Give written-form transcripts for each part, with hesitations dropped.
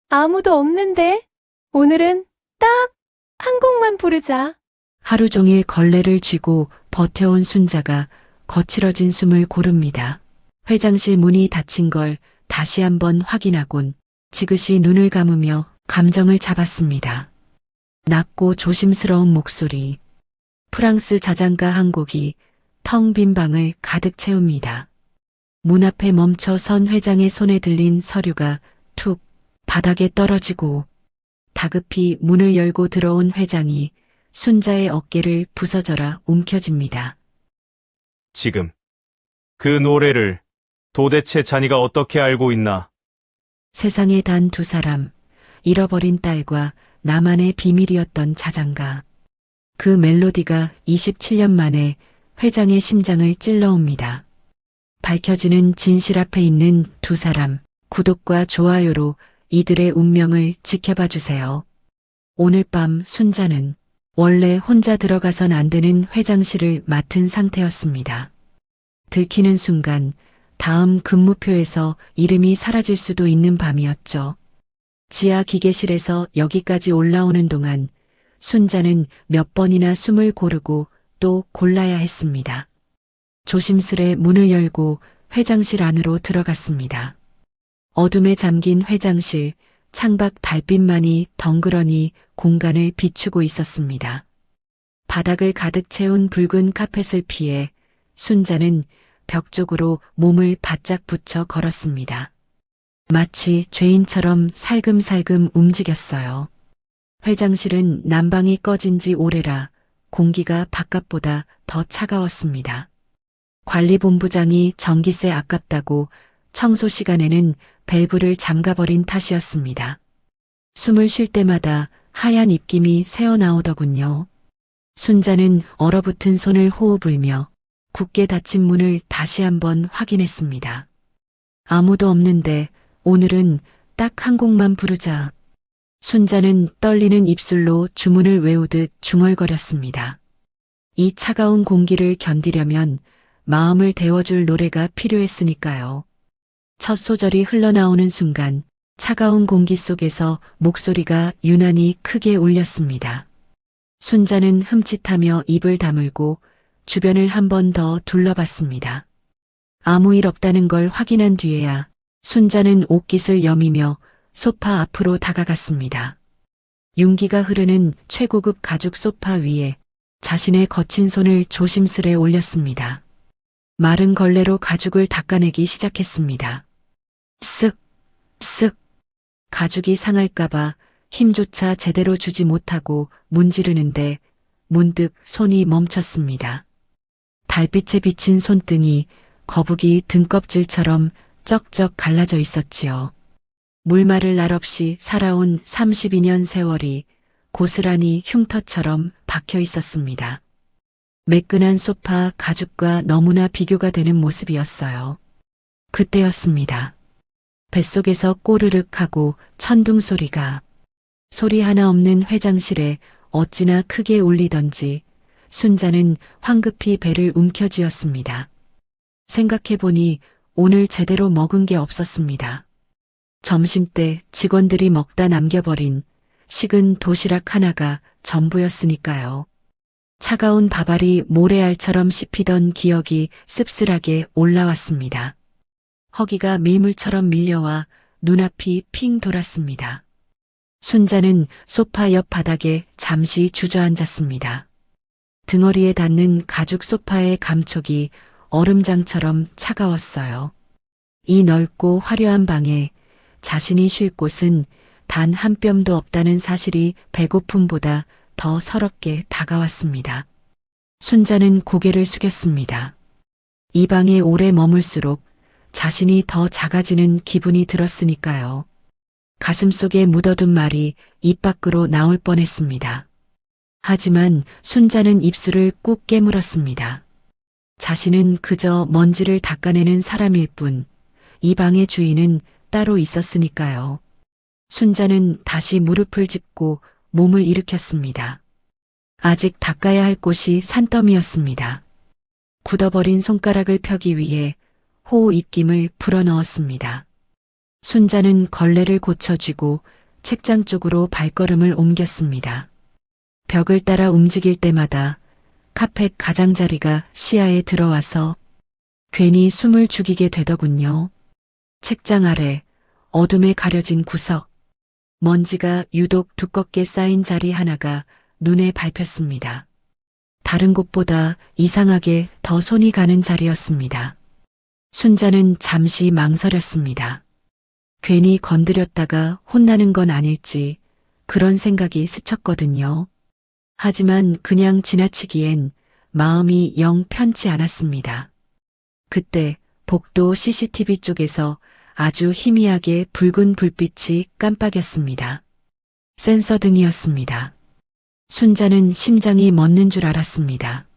아무도 없는데? 오늘은 딱 한 곡만 부르자. 하루 종일 걸레를 쥐고 버텨온 순자가 거칠어진 숨을 고릅니다. 회장실 문이 닫힌 걸 다시 한번 확인하곤 지그시 눈을 감으며 감정을 잡았습니다. 낮고 조심스러운 목소리, 프랑스 자장가 한 곡이 텅 빈 방을 가득 채웁니다. 문 앞에 멈춰 선 회장의 손에 들린 서류가 툭 바닥에 떨어지고 다급히 문을 열고 들어온 회장이 순자의 어깨를 부서져라 움켜쥡니다. 지금 그 노래를 도대체 자니가 어떻게 알고 있나? 세상에 단 두 사람, 잃어버린 딸과 나만의 비밀이었던 자장가. 그 멜로디가 27년 만에 회장의 심장을 찔러옵니다. 밝혀지는 진실 앞에 있는 두 사람, 구독과 좋아요로 이들의 운명을 지켜봐 주세요. 오늘 밤 순자는 원래 혼자 들어가선 안 되는 회장실을 맡은 상태였습니다. 들키는 순간 다음 근무표에서 이름이 사라질 수도 있는 밤이었죠. 지하 기계실에서 여기까지 올라오는 동안 순자는 몇 번이나 숨을 고르고 또 골라야 했습니다. 조심스레 문을 열고 회장실 안으로 들어갔습니다. 어둠에 잠긴 회장실, 창밖 달빛만이 덩그러니 공간을 비추고 있었습니다. 바닥을 가득 채운 붉은 카펫을 피해 순자는 벽 쪽으로 몸을 바짝 붙여 걸었습니다. 마치 죄인처럼 살금살금 움직였어요. 회장실은 난방이 꺼진 지 오래라 공기가 바깥보다 더 차가웠습니다. 관리본부장이 전기세 아깝다고 청소 시간에는 밸브를 잠가버린 탓이었습니다. 숨을 쉴 때마다 하얀 입김이 새어나오더군요. 순자는 얼어붙은 손을 호흡 불며 굳게 닫힌 문을 다시 한번 확인했습니다. 아무도 없는데 오늘은 딱 한 곡만 부르자. 순자는 떨리는 입술로 주문을 외우듯 중얼거렸습니다. 이 차가운 공기를 견디려면 마음을 데워줄 노래가 필요했으니까요. 첫 소절이 흘러나오는 순간 차가운 공기 속에서 목소리가 유난히 크게 울렸습니다. 순자는 흠칫하며 입을 다물고 주변을 한 번 더 둘러봤습니다. 아무 일 없다는 걸 확인한 뒤에야 순자는 옷깃을 여미며 소파 앞으로 다가갔습니다. 윤기가 흐르는 최고급 가죽 소파 위에 자신의 거친 손을 조심스레 올렸습니다. 마른 걸레로 가죽을 닦아내기 시작했습니다. 쓱, 쓱. 가죽이 상할까봐 힘조차 제대로 주지 못하고 문지르는데 문득 손이 멈췄습니다. 달빛에 비친 손등이 거북이 등껍질처럼 쩍쩍 갈라져 있었지요. 물마를 날 없이 살아온 32년 세월이 고스란히 흉터처럼 박혀 있었습니다. 매끈한 소파 가죽과 너무나 비교가 되는 모습이었어요. 그때였습니다. 뱃속에서 꼬르륵 하고 천둥 소리가 소리 하나 없는 회장실에 어찌나 크게 울리던지 순자는 황급히 배를 움켜쥐었습니다. 생각해보니 오늘 제대로 먹은 게 없었습니다. 점심때 직원들이 먹다 남겨버린 식은 도시락 하나가 전부였으니까요. 차가운 밥알이 모래알처럼 씹히던 기억이 씁쓸하게 올라왔습니다. 허기가 밀물처럼 밀려와 눈앞이 핑 돌았습니다. 순자는 소파 옆 바닥에 잠시 주저앉았습니다. 등허리에 닿는 가죽 소파의 감촉이 얼음장처럼 차가웠어요. 이 넓고 화려한 방에 자신이 쉴 곳은 단 한 뼘도 없다는 사실이 배고픔보다 더 서럽게 다가왔습니다. 순자는 고개를 숙였습니다. 이 방에 오래 머물수록 자신이 더 작아지는 기분이 들었으니까요. 가슴속에 묻어둔 말이 입 밖으로 나올 뻔했습니다. 하지만 순자는 입술을 꾹 깨물었습니다. 자신은 그저 먼지를 닦아내는 사람일 뿐, 이 방의 주인은 따로 있었으니까요. 순자는 다시 무릎을 짚고 몸을 일으켰습니다. 아직 닦아야 할 곳이 산더미였습니다. 굳어버린 손가락을 펴기 위해 호우 입김을 불어넣었습니다. 순자는 걸레를 고쳐쥐고 책장 쪽으로 발걸음을 옮겼습니다. 벽을 따라 움직일 때마다 카펫 가장자리가 시야에 들어와서 괜히 숨을 죽이게 되더군요. 책장 아래 어둠에 가려진 구석, 먼지가 유독 두껍게 쌓인 자리 하나가 눈에 밟혔습니다. 다른 곳보다 이상하게 더 손이 가는 자리였습니다. 순자는 잠시 망설였습니다. 괜히 건드렸다가 혼나는 건 아닐지 그런 생각이 스쳤거든요. 하지만 그냥 지나치기엔 마음이 영 편치 않았습니다. 그때 복도 CCTV 쪽에서 아주 희미하게 붉은 불빛이 깜빡였습니다. 센서 등이었습니다. 순자는 심장이 멎는 줄 알았습니다.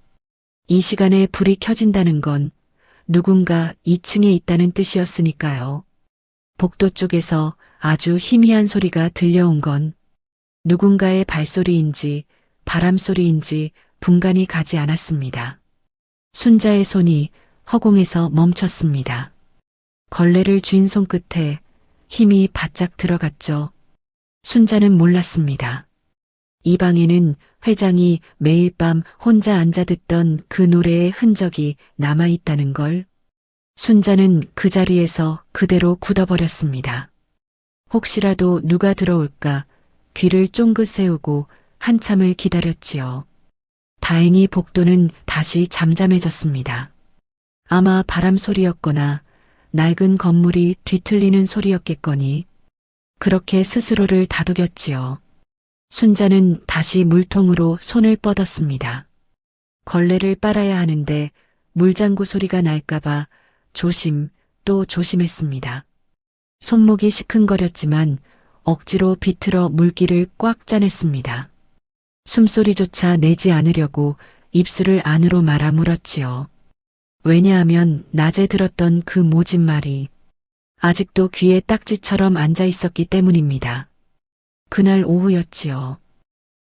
이 시간에 불이 켜진다는 건 누군가 2층에 있다는 뜻이었으니까요. 복도 쪽에서 아주 희미한 소리가 들려온 건 누군가의 발소리인지 바람소리인지 분간이 가지 않았습니다. 순자의 손이 허공에서 멈췄습니다. 걸레를 쥔 손끝에 힘이 바짝 들어갔죠. 순자는 몰랐습니다. 이 방에는 회장이 매일 밤 혼자 앉아 듣던 그 노래의 흔적이 남아있다는 걸. 순자는 그 자리에서 그대로 굳어버렸습니다. 혹시라도 누가 들어올까 귀를 쫑긋 세우고 한참을 기다렸지요. 다행히 복도는 다시 잠잠해졌습니다. 아마 바람 소리였거나 낡은 건물이 뒤틀리는 소리였겠거니 그렇게 스스로를 다독였지요. 순자는 다시 물통으로 손을 뻗었습니다. 걸레를 빨아야 하는데 물장구 소리가 날까봐 조심 또 조심했습니다. 손목이 시큰거렸지만 억지로 비틀어 물기를 꽉 짜냈습니다. 숨소리조차 내지 않으려고 입술을 안으로 말아 물었지요. 왜냐하면 낮에 들었던 그 모진 말이 아직도 귀에 딱지처럼 앉아 있었기 때문입니다. 그날 오후였지요.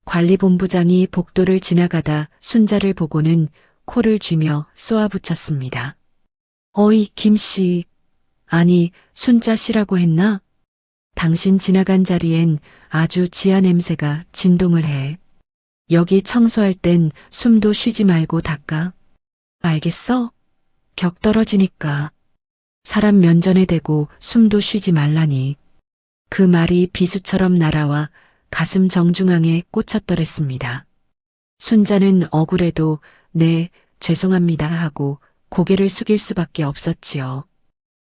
관리본부장이 복도를 지나가다 순자를 보고는 코를 쥐며 쏘아붙였습니다. 어이 김씨, 아니 순자 씨라고 했나? 당신 지나간 자리엔 아주 지하 냄새가 진동을 해. 여기 청소할 땐 숨도 쉬지 말고 닦아. 알겠어? 격 떨어지니까. 사람 면전에 대고 숨도 쉬지 말라니. 그 말이 비수처럼 날아와 가슴 정중앙에 꽂혔더랬습니다. 순자는 억울해도 네, 죄송합니다 하고 고개를 숙일 수밖에 없었지요.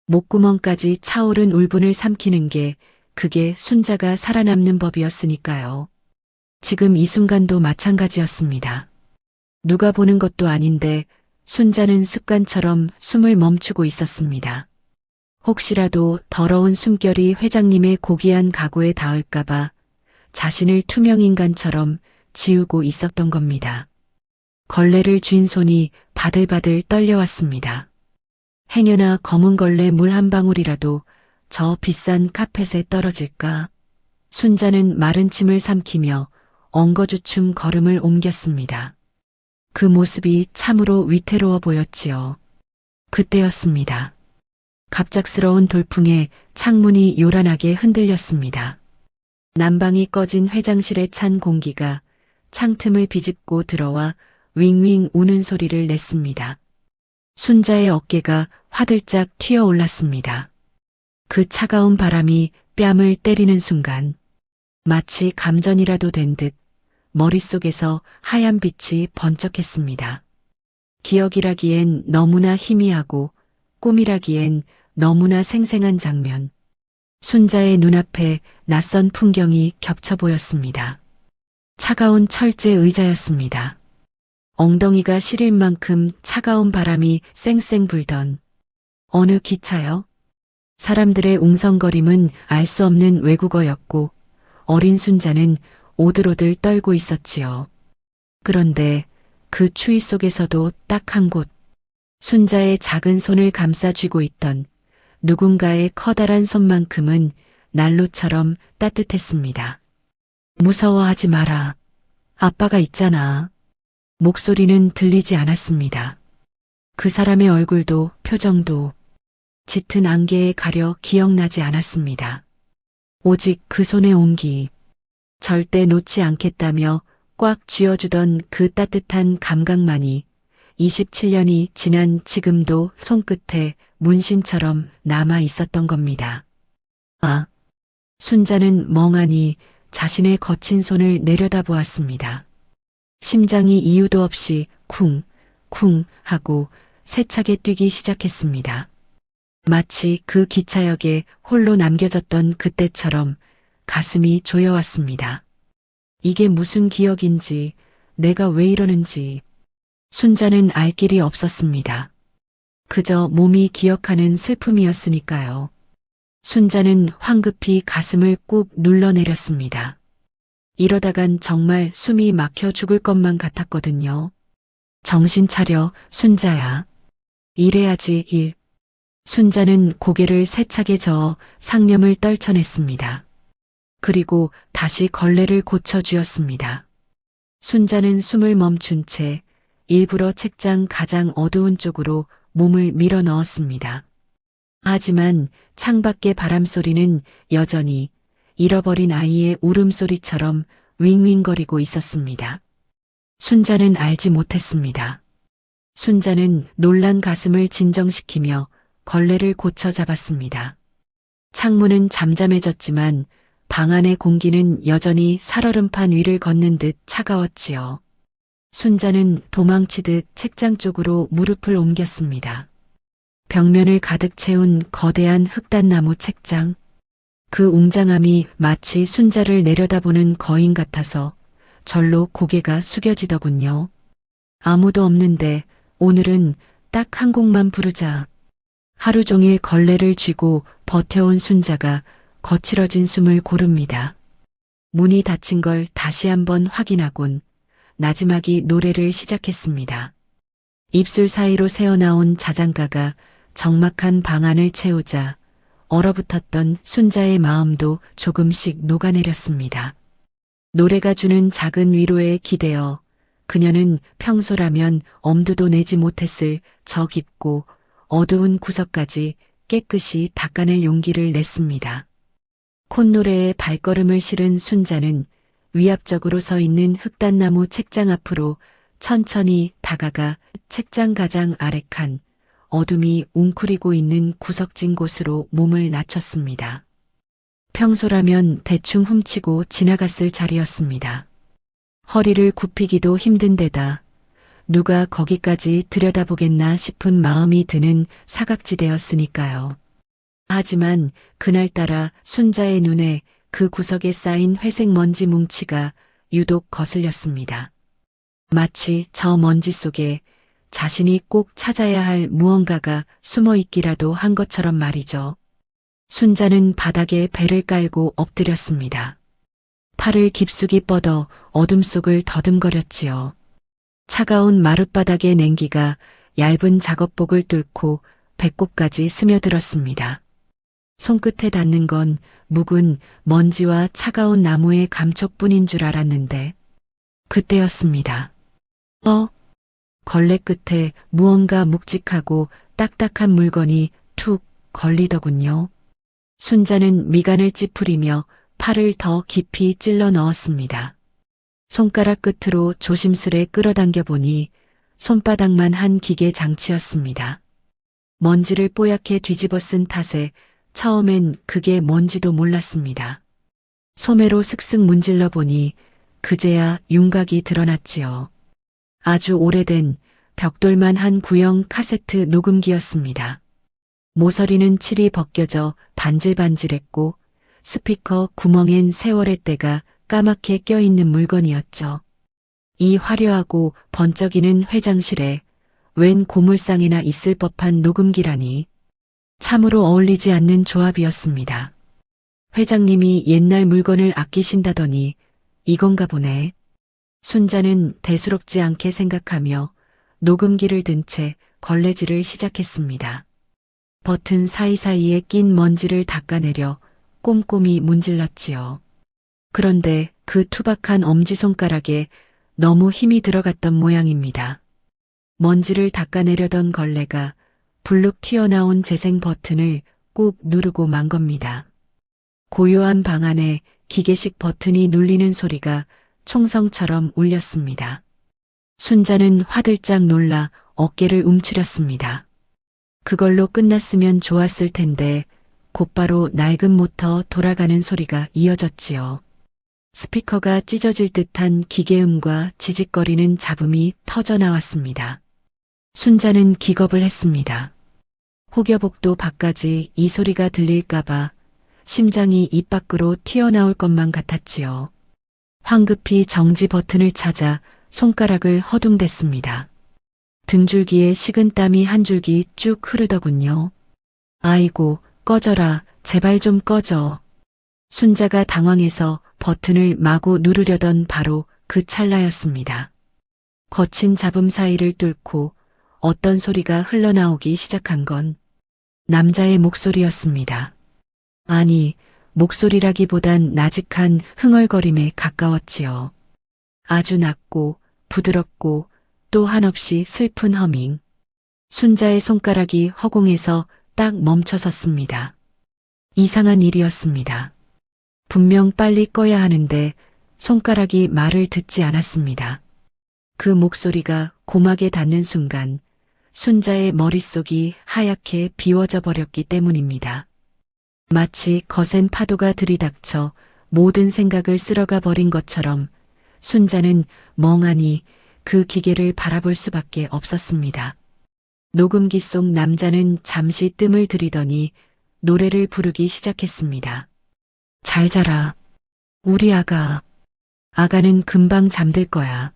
목구멍까지 차오른 울분을 삼키는 게 그게 순자가 살아남는 법이었으니까요. 지금 이 순간도 마찬가지였습니다. 누가 보는 것도 아닌데 순자는 습관처럼 숨을 멈추고 있었습니다. 혹시라도 더러운 숨결이 회장님의 고귀한 가구에 닿을까봐 자신을 투명인간처럼 지우고 있었던 겁니다. 걸레를 쥔 손이 바들바들 떨려왔습니다. 행여나 검은 걸레 물 한 방울이라도 저 비싼 카펫에 떨어질까? 순자는 마른 침을 삼키며 엉거주춤 걸음을 옮겼습니다. 그 모습이 참으로 위태로워 보였지요. 그때였습니다. 갑작스러운 돌풍에 창문이 요란하게 흔들렸습니다. 난방이 꺼진 회장실에 찬 공기가 창틈을 비집고 들어와 윙윙 우는 소리를 냈습니다. 순자의 어깨가 화들짝 튀어올랐습니다. 그 차가운 바람이 뺨을 때리는 순간 마치 감전이라도 된 듯 머릿속에서 하얀 빛이 번쩍했습니다. 기억이라기엔 너무나 희미하고 꿈이라기엔 너무나 생생한 장면. 순자의 눈앞에 낯선 풍경이 겹쳐 보였습니다. 차가운 철제 의자였습니다. 엉덩이가 시릴 만큼 차가운 바람이 쌩쌩 불던 어느 기차요? 사람들의 웅성거림은 알 수 없는 외국어였고 어린 순자는 오들오들 떨고 있었지요. 그런데 그 추위 속에서도 딱 한 곳, 순자의 작은 손을 감싸 쥐고 있던 누군가의 커다란 손만큼은 난로처럼 따뜻했습니다. 무서워하지 마라. 아빠가 있잖아. 목소리는 들리지 않았습니다. 그 사람의 얼굴도 표정도 짙은 안개에 가려 기억나지 않았습니다. 오직 그 손의 온기, 절대 놓지 않겠다며 꽉 쥐어주던 그 따뜻한 감각만이 27년이 지난 지금도 손끝에 문신처럼 남아 있었던 겁니다. 아, 순자는 멍하니 자신의 거친 손을 내려다보았습니다. 심장이 이유도 없이 쿵, 쿵 하고 세차게 뛰기 시작했습니다. 마치 그 기차역에 홀로 남겨졌던 그때처럼 가슴이 조여왔습니다. 이게 무슨 기억인지, 내가 왜 이러는지, 순자는 알 길이 없었습니다. 그저 몸이 기억하는 슬픔이었으니까요. 순자는 황급히 가슴을 꾹 눌러내렸습니다. 이러다간 정말 숨이 막혀 죽을 것만 같았거든요. 정신 차려, 순자야. 이래야지, 일. 순자는 고개를 세차게 저어 상념을 떨쳐냈습니다. 그리고 다시 걸레를 고쳐쥐었습니다. 순자는 숨을 멈춘 채 일부러 책장 가장 어두운 쪽으로 몸을 밀어 넣었습니다. 하지만 창밖의 바람소리는 여전히 잃어버린 아이의 울음소리처럼 윙윙거리고 있었습니다. 순자는 알지 못했습니다. 순자는 놀란 가슴을 진정시키며 걸레를 고쳐 잡았습니다. 창문은 잠잠해졌지만 방 안의 공기는 여전히 살얼음판 위를 걷는 듯 차가웠지요. 순자는 도망치듯 책장 쪽으로 무릎을 옮겼습니다. 벽면을 가득 채운 거대한 흑단나무 책장. 그 웅장함이 마치 순자를 내려다보는 거인 같아서 절로 고개가 숙여지더군요. 아무도 없는데 오늘은 딱 한 곡만 부르자. 하루 종일 걸레를 쥐고 버텨온 순자가 거칠어진 숨을 고릅니다. 문이 닫힌 걸 다시 한번 확인하곤 나지막이 노래를 시작했습니다. 입술 사이로 새어나온 자장가가 적막한 방 안을 채우자 얼어붙었던 순자의 마음도 조금씩 녹아내렸습니다. 노래가 주는 작은 위로에 기대어 그녀는 평소라면 엄두도 내지 못했을 저 깊고 어두운 구석까지 깨끗이 닦아낼 용기를 냈습니다. 콧노래에 발걸음을 실은 순자는 위압적으로 서 있는 흑단나무 책장 앞으로 천천히 다가가 책장 가장 아래 칸 어둠이 웅크리고 있는 구석진 곳으로 몸을 낮췄습니다. 평소라면 대충 훔치고 지나갔을 자리였습니다. 허리를 굽히기도 힘든 데다 누가 거기까지 들여다보겠나 싶은 마음이 드는 사각지대였으니까요. 하지만 그날따라 순자의 눈에 그 구석에 쌓인 회색 먼지 뭉치가 유독 거슬렸습니다. 마치 저 먼지 속에 자신이 꼭 찾아야 할 무언가가 숨어 있기라도 한 것처럼 말이죠. 순자는 바닥에 배를 깔고 엎드렸습니다. 팔을 깊숙이 뻗어 어둠 속을 더듬거렸지요. 차가운 마룻바닥의 냉기가 얇은 작업복을 뚫고 배꼽까지 스며들었습니다. 손끝에 닿는 건 묵은 먼지와 차가운 나무의 감촉뿐인 줄 알았는데 그때였습니다. 걸레 끝에 무언가 묵직하고 딱딱한 물건이 툭 걸리더군요. 순자는 미간을 찌푸리며 팔을 더 깊이 찔러 넣었습니다. 손가락 끝으로 조심스레 끌어당겨 보니 손바닥만 한 기계 장치였습니다. 먼지를 뽀얗게 뒤집어 쓴 탓에 처음엔 그게 뭔지도 몰랐습니다. 소매로 슥슥 문질러 보니 그제야 윤곽이 드러났지요. 아주 오래된 벽돌만 한 구형 카세트 녹음기였습니다. 모서리는 칠이 벗겨져 반질반질했고 스피커 구멍엔 세월의 때가 까맣게 껴있는 물건이었죠. 이 화려하고 번쩍이는 회장실에 웬 고물상이나 있을 법한 녹음기라니 참으로 어울리지 않는 조합이었습니다. 회장님이 옛날 물건을 아끼신다더니 이건가 보네. 순자는 대수롭지 않게 생각하며 녹음기를 든 채 걸레질을 시작했습니다. 버튼 사이사이에 낀 먼지를 닦아내려 꼼꼼히 문질렀지요. 그런데 그 투박한 엄지손가락에 너무 힘이 들어갔던 모양입니다. 먼지를 닦아내려던 걸레가 불룩 튀어나온 재생 버튼을 꾹 누르고 만 겁니다. 고요한 방 안에 기계식 버튼이 눌리는 소리가 총성처럼 울렸습니다. 순자는 화들짝 놀라 어깨를 움츠렸습니다. 그걸로 끝났으면 좋았을 텐데 곧바로 낡은 모터 돌아가는 소리가 이어졌지요. 스피커가 찢어질 듯한 기계음과 지직거리는 잡음이 터져 나왔습니다. 순자는 기겁을 했습니다. 혹여복도 밖까지 이 소리가 들릴까봐 심장이 입 밖으로 튀어나올 것만 같았지요. 황급히 정지 버튼을 찾아 손가락을 허둥댔습니다. 등줄기에 식은땀이 한 줄기 쭉 흐르더군요. 아이고, 꺼져라, 제발 좀 꺼져. 순자가 당황해서 버튼을 마구 누르려던 바로 그 찰나였습니다. 거친 잡음 사이를 뚫고 어떤 소리가 흘러나오기 시작한 건 남자의 목소리였습니다. 아니, 목소리라기보단 나직한 흥얼거림에 가까웠지요. 아주 낮고 부드럽고 또 한없이 슬픈 허밍. 순자의 손가락이 허공에서 딱 멈춰섰습니다. 이상한 일이었습니다. 분명 빨리 꺼야 하는데 손가락이 말을 듣지 않았습니다. 그 목소리가 고막에 닿는 순간 순자의 머릿속이 하얗게 비워져 버렸기 때문입니다. 마치 거센 파도가 들이닥쳐 모든 생각을 쓸어가 버린 것처럼 순자는 멍하니 그 기계를 바라볼 수밖에 없었습니다. 녹음기 속 남자는 잠시 뜸을 들이더니 노래를 부르기 시작했습니다. 잘 자라. 우리 아가. 아가는 금방 잠들 거야.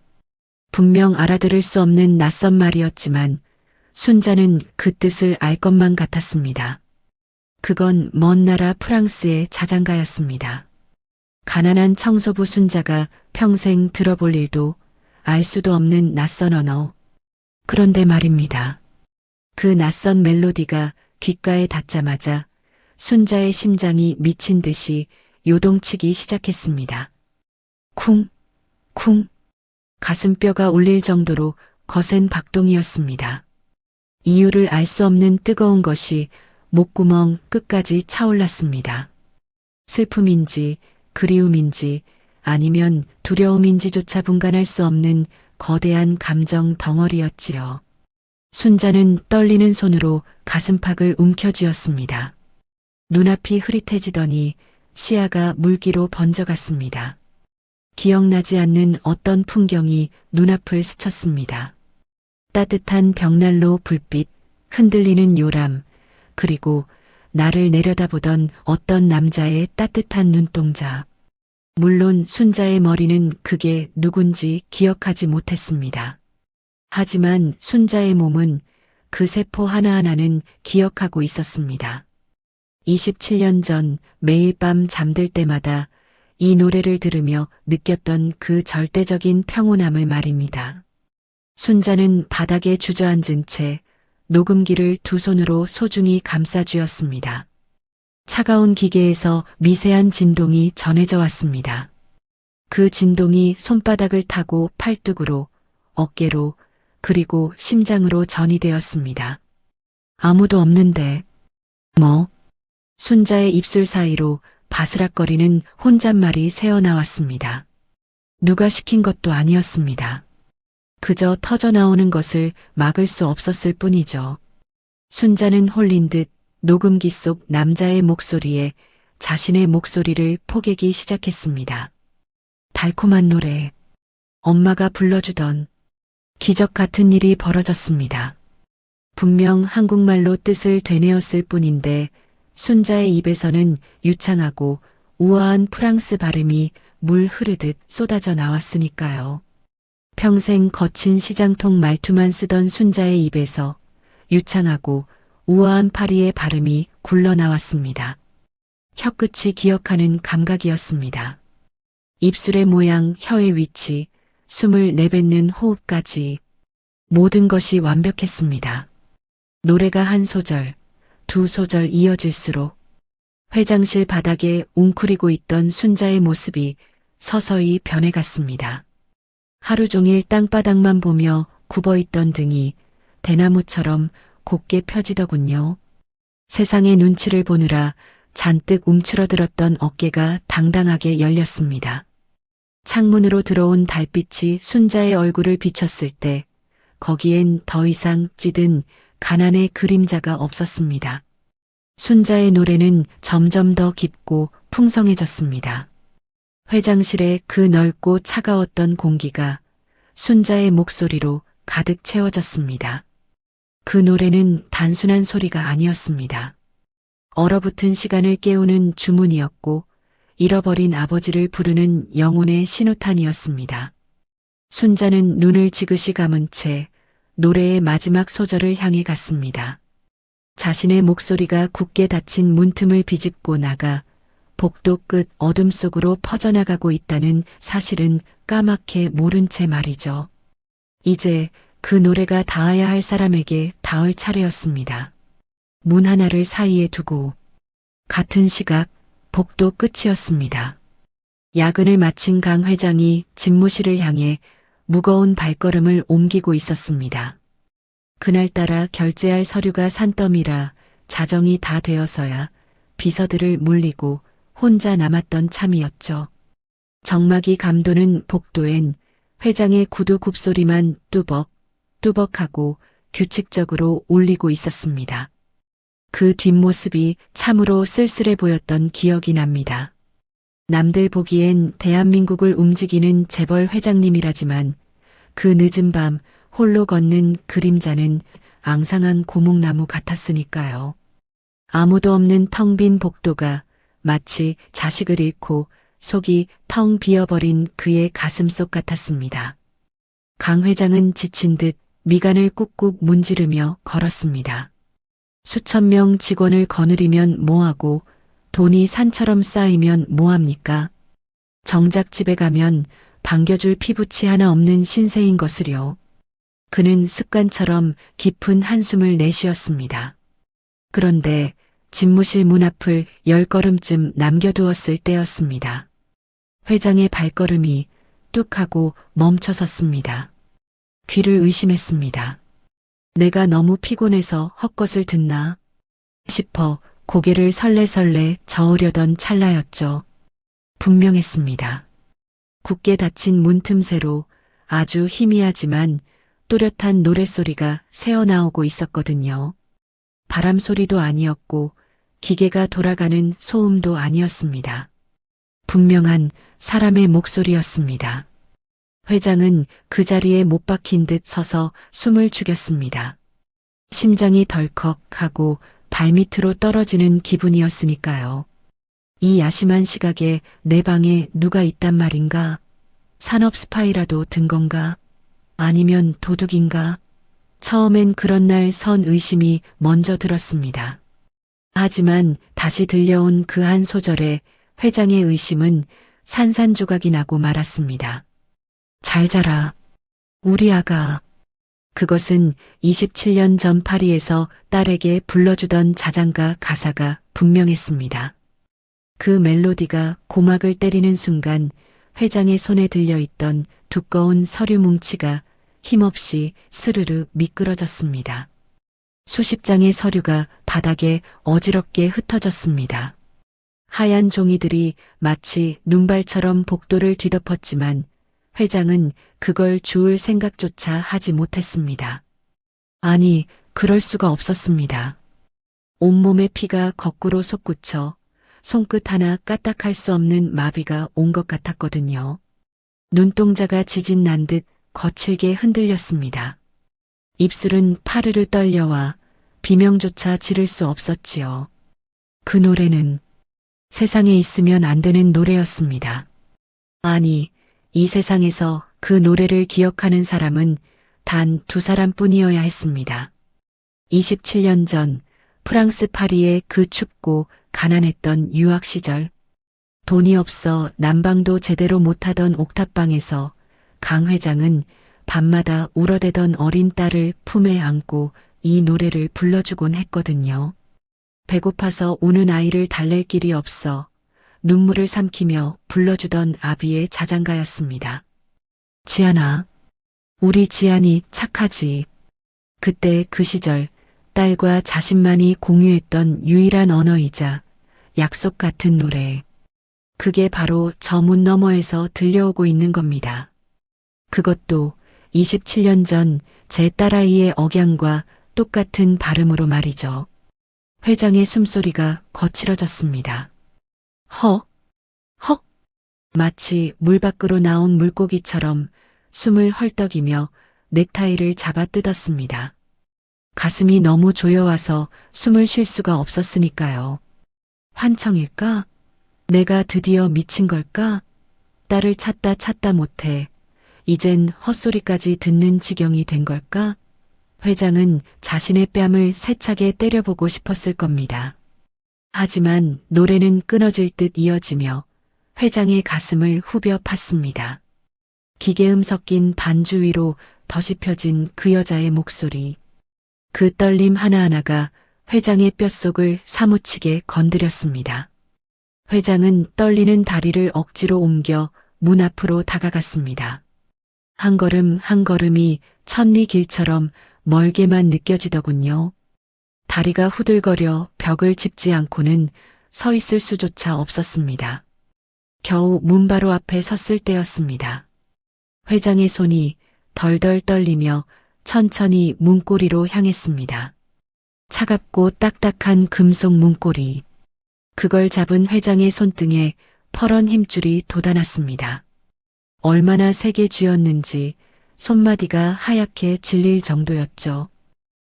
분명 알아들을 수 없는 낯선 말이었지만 순자는 그 뜻을 알 것만 같았습니다. 그건 먼 나라 프랑스의 자장가였습니다. 가난한 청소부 순자가 평생 들어볼 일도 알 수도 없는 낯선 언어. 그런데 말입니다. 그 낯선 멜로디가 귓가에 닿자마자 순자의 심장이 미친 듯이 요동치기 시작했습니다. 쿵, 쿵. 가슴뼈가 울릴 정도로 거센 박동이었습니다. 이유를 알 수 없는 뜨거운 것이 목구멍 끝까지 차올랐습니다. 슬픔인지 그리움인지 아니면 두려움인지조차 분간할 수 없는 거대한 감정 덩어리였지요. 순자는 떨리는 손으로 가슴팍을 움켜쥐었습니다. 눈앞이 흐릿해지더니 시야가 물기로 번져갔습니다. 기억나지 않는 어떤 풍경이 눈앞을 스쳤습니다. 따뜻한 벽난로 불빛, 흔들리는 요람, 그리고 나를 내려다보던 어떤 남자의 따뜻한 눈동자. 물론 순자의 머리는 그게 누군지 기억하지 못했습니다. 하지만 순자의 몸은 그 세포 하나하나는 기억하고 있었습니다. 27년 전 매일 밤 잠들 때마다 이 노래를 들으며 느꼈던 그 절대적인 평온함을 말입니다. 순자는 바닥에 주저앉은 채 녹음기를 두 손으로 소중히 감싸쥐었습니다. 차가운 기계에서 미세한 진동이 전해져 왔습니다. 그 진동이 손바닥을 타고 팔뚝으로, 어깨로, 그리고 심장으로 전이되었습니다. 아무도 없는데, 뭐? 순자의 입술 사이로 바스락거리는 혼잣말이 새어나왔습니다. 누가 시킨 것도 아니었습니다. 그저 터져나오는 것을 막을 수 없었을 뿐이죠. 순자는 홀린 듯 녹음기 속 남자의 목소리에 자신의 목소리를 포개기 시작했습니다. 달콤한 노래, 엄마가 불러주던 기적 같은 일이 벌어졌습니다. 분명 한국말로 뜻을 되뇌었을 뿐인데 순자의 입에서는 유창하고 우아한 프랑스 발음이 물 흐르듯 쏟아져 나왔으니까요. 평생 거친 시장통 말투만 쓰던 순자의 입에서 유창하고 우아한 파리의 발음이 굴러나왔습니다. 혀끝이 기억하는 감각이었습니다. 입술의 모양, 혀의 위치, 숨을 내뱉는 호흡까지 모든 것이 완벽했습니다. 노래가 한 소절, 두 소절 이어질수록 회장실 바닥에 웅크리고 있던 순자의 모습이 서서히 변해갔습니다. 하루 종일 땅바닥만 보며 굽어있던 등이 대나무처럼 곧게 펴지더군요. 세상의 눈치를 보느라 잔뜩 움츠러들었던 어깨가 당당하게 열렸습니다. 창문으로 들어온 달빛이 순자의 얼굴을 비췄을 때 거기엔 더 이상 찌든 가난의 그림자가 없었습니다. 순자의 노래는 점점 더 깊고 풍성해졌습니다. 회장실의 그 넓고 차가웠던 공기가 순자의 목소리로 가득 채워졌습니다. 그 노래는 단순한 소리가 아니었습니다. 얼어붙은 시간을 깨우는 주문이었고 잃어버린 아버지를 부르는 영혼의 신호탄이었습니다. 순자는 눈을 지그시 감은 채 노래의 마지막 소절을 향해 갔습니다. 자신의 목소리가 굳게 닫힌 문틈을 비집고 나가 복도 끝 어둠 속으로 퍼져나가고 있다는 사실은 까맣게 모른 채 말이죠. 이제 그 노래가 닿아야 할 사람에게 닿을 차례였습니다. 문 하나를 사이에 두고 같은 시각 복도 끝이었습니다. 야근을 마친 강 회장이 집무실을 향해 무거운 발걸음을 옮기고 있었습니다. 그날따라 결제할 서류가 산더미라 자정이 다 되어서야 비서들을 물리고 혼자 남았던 참이었죠. 정막이 감도는 복도엔 회장의 구두 굽소리만 뚜벅뚜벅하고 규칙적으로 울리고 있었습니다. 그 뒷모습이 참으로 쓸쓸해 보였던 기억이 납니다. 남들 보기엔 대한민국을 움직이는 재벌 회장님이라지만 그 늦은 밤 홀로 걷는 그림자는 앙상한 고목나무 같았으니까요. 아무도 없는 텅 빈 복도가 마치 자식을 잃고 속이 텅 비어버린 그의 가슴속 같았습니다. 강 회장은 지친 듯 미간을 꾹꾹 문지르며 걸었습니다. 수천 명 직원을 거느리면 뭐하고 돈이 산처럼 쌓이면 뭐합니까? 정작 집에 가면 반겨줄 피부치 하나 없는 신세인 것을요. 그는 습관처럼 깊은 한숨을 내쉬었습니다. 그런데 집무실 문 앞을 10걸음쯤 남겨두었을 때였습니다. 회장의 발걸음이 뚝 하고 멈춰섰습니다. 귀를 의심했습니다. 내가 너무 피곤해서 헛것을 듣나 싶어 고개를 설레설레 저으려던 찰나였죠. 분명했습니다. 굳게 닫힌 문틈새로 아주 희미하지만 또렷한 노랫소리가 새어나오고 있었거든요. 바람 소리도 아니었고 기계가 돌아가는 소음도 아니었습니다. 분명한 사람의 목소리였습니다. 회장은 그 자리에 못 박힌 듯 서서 숨을 죽였습니다. 심장이 덜컥하고 발밑으로 떨어지는 기분이었으니까요. 이 야심한 시각에 내 방에 누가 있단 말인가? 산업 스파이라도 든 건가? 아니면 도둑인가? 처음엔 그런 날 선 의심이 먼저 들었습니다. 하지만 다시 들려온 그 한 소절에 회장의 의심은 산산조각이 나고 말았습니다. 잘 자라, 우리 아가. 그것은 27년 전 파리에서 딸에게 불러주던 자장가 가사가 분명했습니다. 그 멜로디가 고막을 때리는 순간 회장의 손에 들려있던 두꺼운 서류 뭉치가 힘없이 스르르 미끄러졌습니다. 수십 장의 서류가 바닥에 어지럽게 흩어졌습니다. 하얀 종이들이 마치 눈발처럼 복도를 뒤덮었지만 회장은 그걸 주울 생각조차 하지 못했습니다. 아니, 그럴 수가 없었습니다. 온몸의 피가 거꾸로 솟구쳐 손끝 하나 까딱할 수 없는 마비가 온 것 같았거든요. 눈동자가 지진 난 듯 거칠게 흔들렸습니다. 입술은 파르르 떨려와 비명조차 지를 수 없었지요. 그 노래는 세상에 있으면 안 되는 노래였습니다. 아니, 이 세상에서 그 노래를 기억하는 사람은 단 2사람뿐이어야 했습니다. 27년 전 프랑스 파리의 그 춥고 가난했던 유학 시절, 돈이 없어 난방도 제대로 못하던 옥탑방에서 강 회장은 밤마다 울어대던 어린 딸을 품에 안고 이 노래를 불러주곤 했거든요. 배고파서 우는 아이를 달랠 길이 없어 눈물을 삼키며 불러주던 아비의 자장가였습니다. 지안아, 우리 지안이 착하지. 그때 그 시절 딸과 자신만이 공유했던 유일한 언어이자 약속 같은 노래. 그게 바로 저 문 너머에서 들려오고 있는 겁니다. 그것도 27년 전 제 딸아이의 억양과 똑같은 발음으로 말이죠. 회장의 숨소리가 거칠어졌습니다. 헉, 헉. 마치 물 밖으로 나온 물고기처럼 숨을 헐떡이며 넥타이를 잡아 뜯었습니다. 가슴이 너무 조여와서 숨을 쉴 수가 없었으니까요. 환청일까? 내가 드디어 미친 걸까? 딸을 찾다 못해 이젠 헛소리까지 듣는 지경이 된 걸까? 회장은 자신의 뺨을 세차게 때려보고 싶었을 겁니다. 하지만 노래는 끊어질 듯 이어지며 회장의 가슴을 후벼 팠습니다. 기계음 섞인 반주 위로 덧이 펴진 그 여자의 목소리. 그 떨림 하나하나가 회장의 뼛속을 사무치게 건드렸습니다. 회장은 떨리는 다리를 억지로 옮겨 문 앞으로 다가갔습니다. 한 걸음 한 걸음이 천리 길처럼 멀게만 느껴지더군요. 다리가 후들거려 벽을 짚지 않고는 서 있을 수조차 없었습니다. 겨우 문 바로 앞에 섰을 때였습니다. 회장의 손이 덜덜 떨리며 천천히 문고리로 향했습니다. 차갑고 딱딱한 금속 문고리. 그걸 잡은 회장의 손등에 퍼런 힘줄이 돋아났습니다. 얼마나 세게 쥐었는지 손마디가 하얗게 질릴 정도였죠.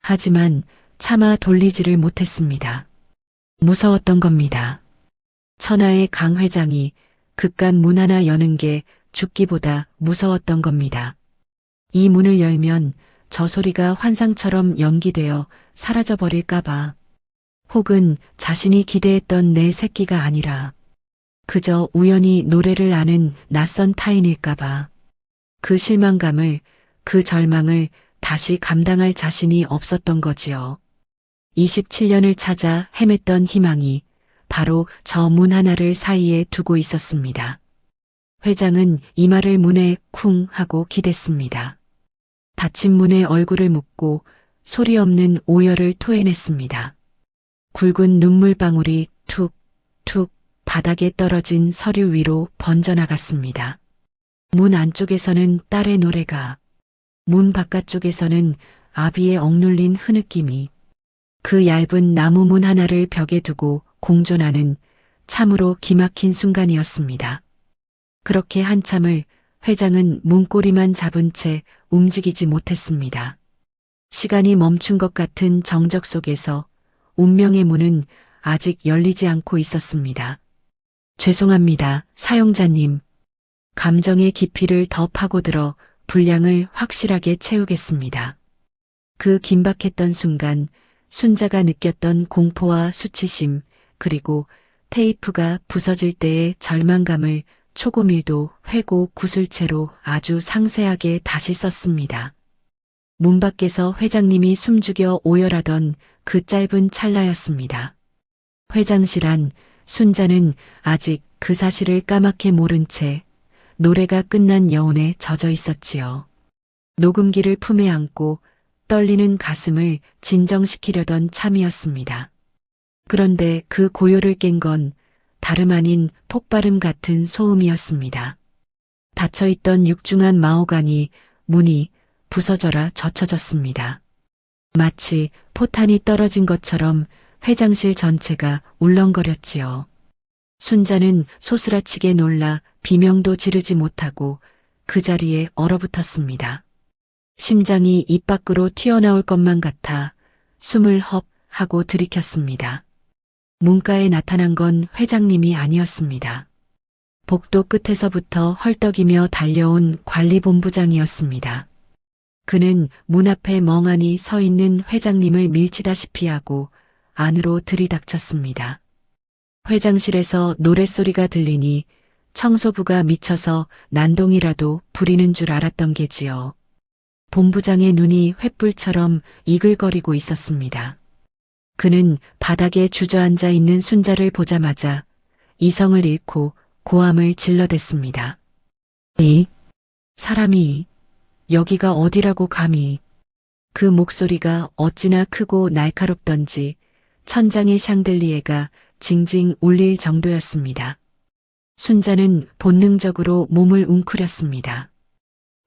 하지만 차마 돌리지를 못했습니다. 무서웠던 겁니다. 천하의 강 회장이 그깟 문 하나 여는 게 죽기보다 무서웠던 겁니다. 이 문을 열면 저 소리가 환상처럼 연기되어 사라져버릴까봐, 혹은 자신이 기대했던 내 새끼가 아니라 그저 우연히 노래를 아는 낯선 타인일까봐, 그 실망감을, 그 절망을 다시 감당할 자신이 없었던 거지요. 27년을 찾아 헤맸던 희망이 바로 저 문 하나를 사이에 두고 있었습니다. 회장은 이마를 문에 쿵 하고 기댔습니다. 닫힌 문에 얼굴을 묻고 소리 없는 오열을 토해냈습니다. 굵은 눈물방울이 툭툭 바닥에 떨어진 서류 위로 번져나갔습니다. 문 안쪽에서는 딸의 노래가, 문 바깥쪽에서는 아비의 억눌린 흐느낌이, 그 얇은 나무 문 하나를 벽에 두고 공존하는 참으로 기막힌 순간이었습니다. 그렇게 한참을 회장은 문고리만 잡은 채 움직이지 못했습니다. 시간이 멈춘 것 같은 정적 속에서 운명의 문은 아직 열리지 않고 있었습니다. 죄송합니다, 사용자님. 감정의 깊이를 더 파고들어 분량을 확실하게 채우겠습니다. 그 긴박했던 순간 순자가 느꼈던 공포와 수치심, 그리고 테이프가 부서질 때의 절망감을 초고밀도 회고 구슬체로 아주 상세하게 다시 썼습니다. 문 밖에서 회장님이 숨죽여 오열하던 그 짧은 찰나였습니다. 회장실 안 순자는 아직 그 사실을 까맣게 모른 채 노래가 끝난 여운에 젖어 있었지요. 녹음기를 품에 안고 떨리는 가슴을 진정시키려던 참이었습니다. 그런데 그 고요를 깬 건 다름 아닌 폭발음 같은 소음이었습니다. 닫혀있던 육중한 마호가니 문이 부서져라 젖혀졌습니다. 마치 포탄이 떨어진 것처럼 회장실 전체가 울렁거렸지요. 순자는 소스라치게 놀라 비명도 지르지 못하고 그 자리에 얼어붙었습니다. 심장이 입 밖으로 튀어나올 것만 같아 숨을 헙 하고 들이켰습니다. 문가에 나타난 건 회장님이 아니었습니다. 복도 끝에서부터 헐떡이며 달려온 관리본부장이었습니다. 그는 문 앞에 멍하니 서 있는 회장님을 밀치다시피 하고 안으로 들이닥쳤습니다. 회장실에서 노랫소리가 들리니 청소부가 미쳐서 난동이라도 부리는 줄 알았던 게지요. 본부장의 눈이 횃불처럼 이글거리고 있었습니다. 그는 바닥에 주저앉아 있는 순자를 보자마자 이성을 잃고 고함을 질러댔습니다. 이 사람이 여기가 어디라고 감히. 그 목소리가 어찌나 크고 날카롭던지 천장의 샹들리에가 징징 울릴 정도였습니다. 순자는 본능적으로 몸을 웅크렸습니다.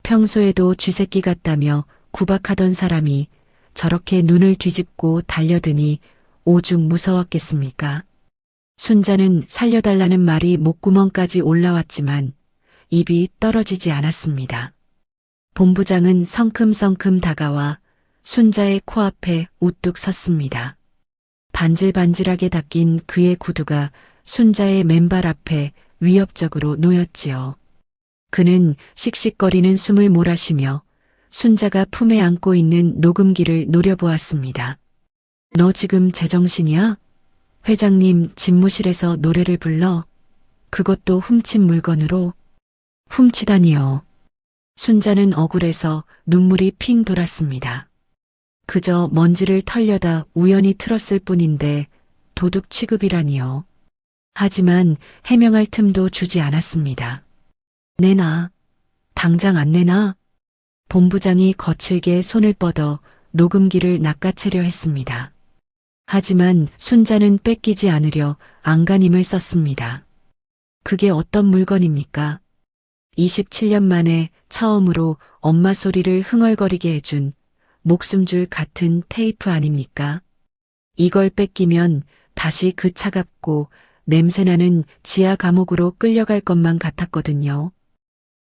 평소에도 쥐새끼 같다며 구박하던 사람이 저렇게 눈을 뒤집고 달려드니 오죽 무서웠겠습니까? 순자는 살려달라는 말이 목구멍까지 올라왔지만 입이 떨어지지 않았습니다. 본부장은 성큼성큼 다가와 순자의 코앞에 우뚝 섰습니다. 반질반질하게 닦인 그의 구두가 순자의 맨발 앞에 위협적으로 놓였지요. 그는 씩씩거리는 숨을 몰아쉬며 순자가 품에 안고 있는 녹음기를 노려보았습니다. 너 지금 제정신이야? 회장님 집무실에서 노래를 불러? 그것도 훔친 물건으로? 훔치다니요. 순자는 억울해서 눈물이 핑 돌았습니다. 그저 먼지를 털려다 우연히 틀었을 뿐인데 도둑 취급이라니요. 하지만 해명할 틈도 주지 않았습니다. 내놔. 당장 안 내놔. 본부장이 거칠게 손을 뻗어 녹음기를 낚아채려 했습니다. 하지만 순자는 뺏기지 않으려 안간힘을 썼습니다. 그게 어떤 물건입니까? 27년 만에 처음으로 엄마 소리를 흥얼거리게 해준 목숨줄 같은 테이프 아닙니까? 이걸 뺏기면 다시 그 차갑고 냄새나는 지하 감옥으로 끌려갈 것만 같았거든요.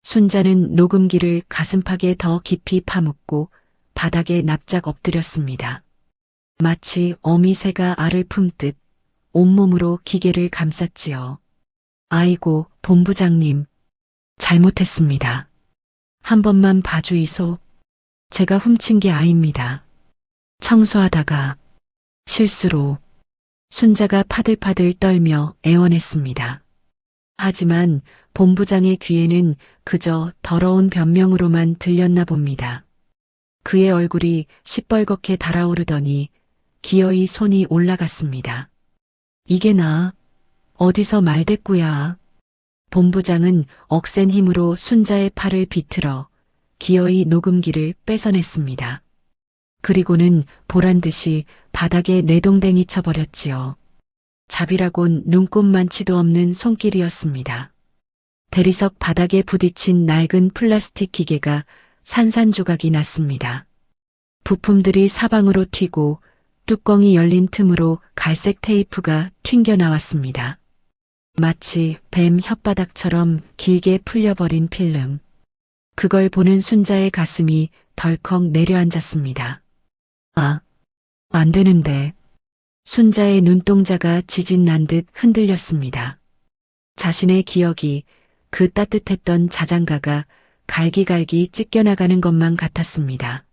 순자는 녹음기를 가슴팍에 더 깊이 파묻고 바닥에 납작 엎드렸습니다. 마치 어미새가 알을 품듯 온몸으로 기계를 감쌌지요. 아이고, 본부장님. 잘못했습니다. 한 번만 봐주이소. 제가 훔친 게 아닙니다. 청소하다가 실수로. 순자가 파들파들 떨며 애원했습니다. 하지만 본부장의 귀에는 그저 더러운 변명으로만 들렸나 봅니다. 그의 얼굴이 시뻘겋게 달아오르더니 기어이 손이 올라갔습니다. 이게 나 어디서 말대꾸야. 본부장은 억센 힘으로 순자의 팔을 비틀어 기어이 녹음기를 뺏어냈습니다. 그리고는 보란듯이 바닥에 내동댕이 쳐버렸지요. 자비라곤 눈꼽만치도 없는 손길이었습니다. 대리석 바닥에 부딪힌 낡은 플라스틱 기계가 산산조각이 났습니다. 부품들이 사방으로 튀고 뚜껑이 열린 틈으로 갈색 테이프가 튕겨나왔습니다. 마치 뱀 혓바닥처럼 길게 풀려버린 필름. 그걸 보는 순자의 가슴이 덜컥 내려앉았습니다. 아, 안 되는데. 순자의 눈동자가 지진 난 듯 흔들렸습니다. 자신의 기억이 그 따뜻했던 자장가가 갈기갈기 찢겨나가는 것만 같았습니다.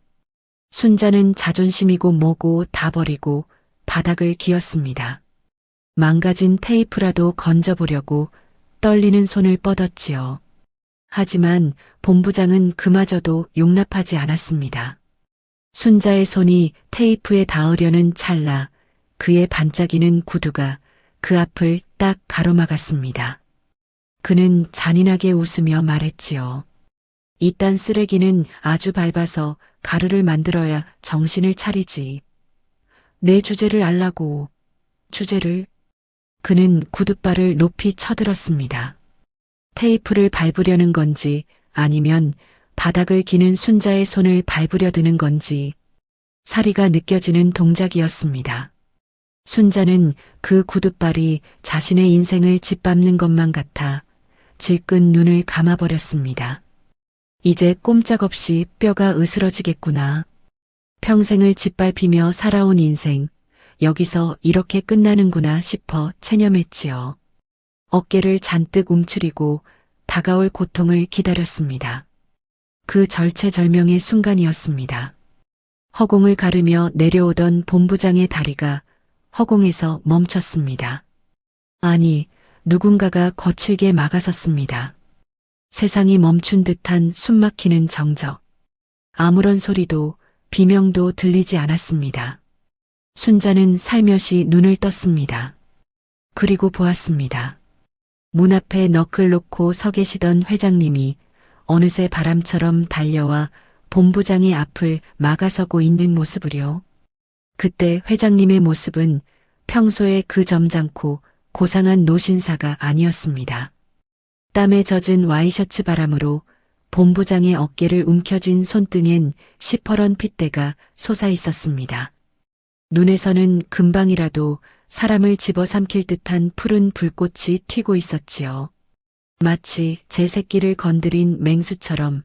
순자는 자존심이고 뭐고 다 버리고 바닥을 기었습니다. 망가진 테이프라도 건져보려고 떨리는 손을 뻗었지요. 하지만 본부장은 그마저도 용납하지 않았습니다. 순자의 손이 테이프에 닿으려는 찰나 그의 반짝이는 구두가 그 앞을 딱 가로막았습니다. 그는 잔인하게 웃으며 말했지요. 이딴 쓰레기는 아주 밟아서 가루를 만들어야 정신을 차리지. 내 주제를 알라고. 주제를. 그는 구둣발을 높이 쳐들었습니다. 테이프를 밟으려는 건지 아니면 바닥을 기는 순자의 손을 밟으려 드는 건지 사리가 느껴지는 동작이었습니다. 순자는 그 구둣발이 자신의 인생을 짓밟는 것만 같아 질끈 눈을 감아버렸습니다. 이제 꼼짝없이 뼈가 으스러지겠구나. 평생을 짓밟히며 살아온 인생, 여기서 이렇게 끝나는구나 싶어 체념했지요. 어깨를 잔뜩 움츠리고 다가올 고통을 기다렸습니다. 그 절체절명의 순간이었습니다. 허공을 가르며 내려오던 본부장의 다리가 허공에서 멈췄습니다. 아니, 누군가가 거칠게 막아섰습니다. 세상이 멈춘 듯한 숨막히는 정적. 아무런 소리도 비명도 들리지 않았습니다. 순자는 살며시 눈을 떴습니다. 그리고 보았습니다. 문 앞에 너클 놓고 서 계시던 회장님이 어느새 바람처럼 달려와 본부장의 앞을 막아서고 있는 모습을요. 그때 회장님의 모습은 평소에 그 점잖고 고상한 노신사가 아니었습니다. 땀에 젖은 와이셔츠 바람으로 본부장의 어깨를 움켜쥔 손등엔 시퍼런 핏대가 솟아 있었습니다. 눈에서는 금방이라도 사람을 집어삼킬 듯한 푸른 불꽃이 튀고 있었지요. 마치 제 새끼를 건드린 맹수처럼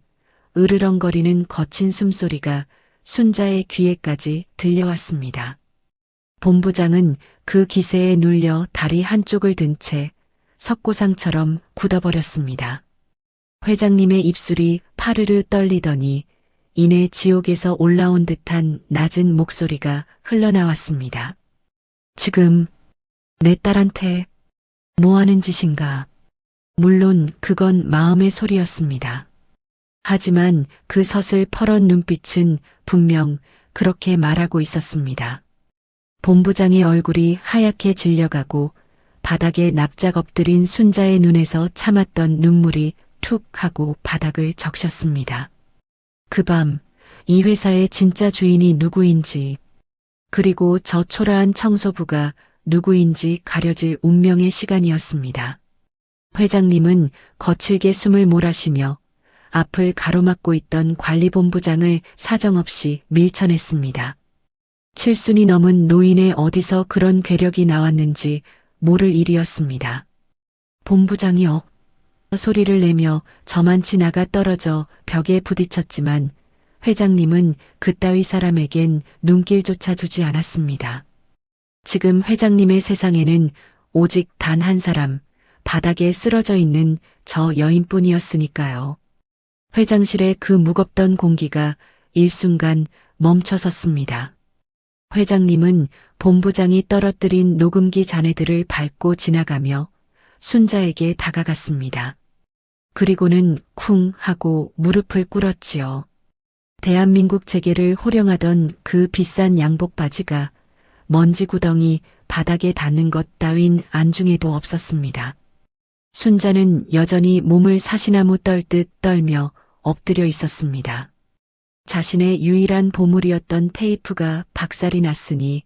으르렁거리는 거친 숨소리가 순자의 귀에까지 들려왔습니다. 본부장은 그 기세에 눌려 다리 한쪽을 든 채 석고상처럼 굳어버렸습니다. 회장님의 입술이 파르르 떨리더니 이내 지옥에서 올라온 듯한 낮은 목소리가 흘러나왔습니다. 지금 내 딸한테 뭐 하는 짓인가? 물론 그건 마음의 소리였습니다. 하지만 그 서슬퍼런 눈빛은 분명 그렇게 말하고 있었습니다. 본부장의 얼굴이 하얗게 질려가고 바닥에 납작 엎드린 순자의 눈에서 참았던 눈물이 툭 하고 바닥을 적셨습니다. 그 밤 이 회사의 진짜 주인이 누구인지 그리고 저 초라한 청소부가 누구인지 가려질 운명의 시간이었습니다. 회장님은 거칠게 숨을 몰아쉬며 앞을 가로막고 있던 관리본부장을 사정없이 밀쳐냈습니다. 7순이 넘은 노인의 어디서 그런 괴력이 나왔는지 모를 일이었습니다. 본부장이요. 소리를 내며 저만치 나가 떨어져 벽에 부딪혔지만 회장님은 그따위 사람에겐 눈길조차 주지 않았습니다. 지금 회장님의 세상에는 오직 단 한 사람, 바닥에 쓰러져 있는 저 여인뿐이었으니까요. 회장실의 그 무겁던 공기가 일순간 멈춰섰습니다. 회장님은 본부장이 떨어뜨린 녹음기 잔해들을 밟고 지나가며 순자에게 다가갔습니다. 그리고는 쿵 하고 무릎을 꿇었지요. 대한민국 재계를 호령하던 그 비싼 양복 바지가 먼지 구덩이 바닥에 닿는 것 따윈 안중에도 없었습니다. 순자는 여전히 몸을 사시나무 떨듯 떨며 엎드려 있었습니다. 자신의 유일한 보물이었던 테이프가 박살이 났으니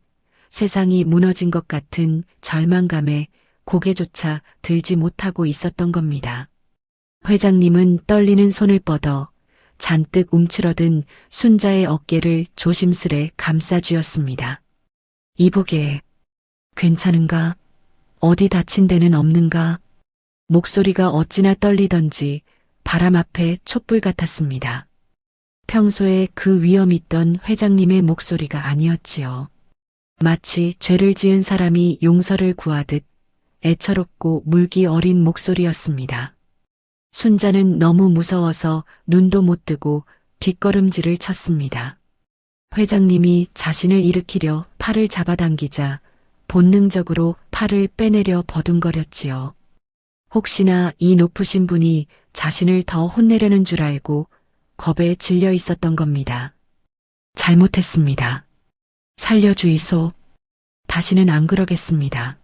세상이 무너진 것 같은 절망감에 고개조차 들지 못하고 있었던 겁니다. 회장님은 떨리는 손을 뻗어 잔뜩 움츠러든 순자의 어깨를 조심스레 감싸쥐었습니다. 이보게, 괜찮은가? 어디 다친 데는 없는가? 목소리가 어찌나 떨리던지 바람 앞에 촛불 같았습니다. 평소에 그 위험 있던 회장님의 목소리가 아니었지요. 마치 죄를 지은 사람이 용서를 구하듯 애처롭고 물기 어린 목소리였습니다. 순자는 너무 무서워서 눈도 못 뜨고 뒷걸음질을 쳤습니다. 회장님이 자신을 일으키려 팔을 잡아당기자 본능적으로 팔을 빼내려 버둥거렸지요. 혹시나 이 높으신 분이 자신을 더 혼내려는 줄 알고 겁에 질려 있었던 겁니다. 잘못했습니다. 살려주이소. 다시는 안 그러겠습니다.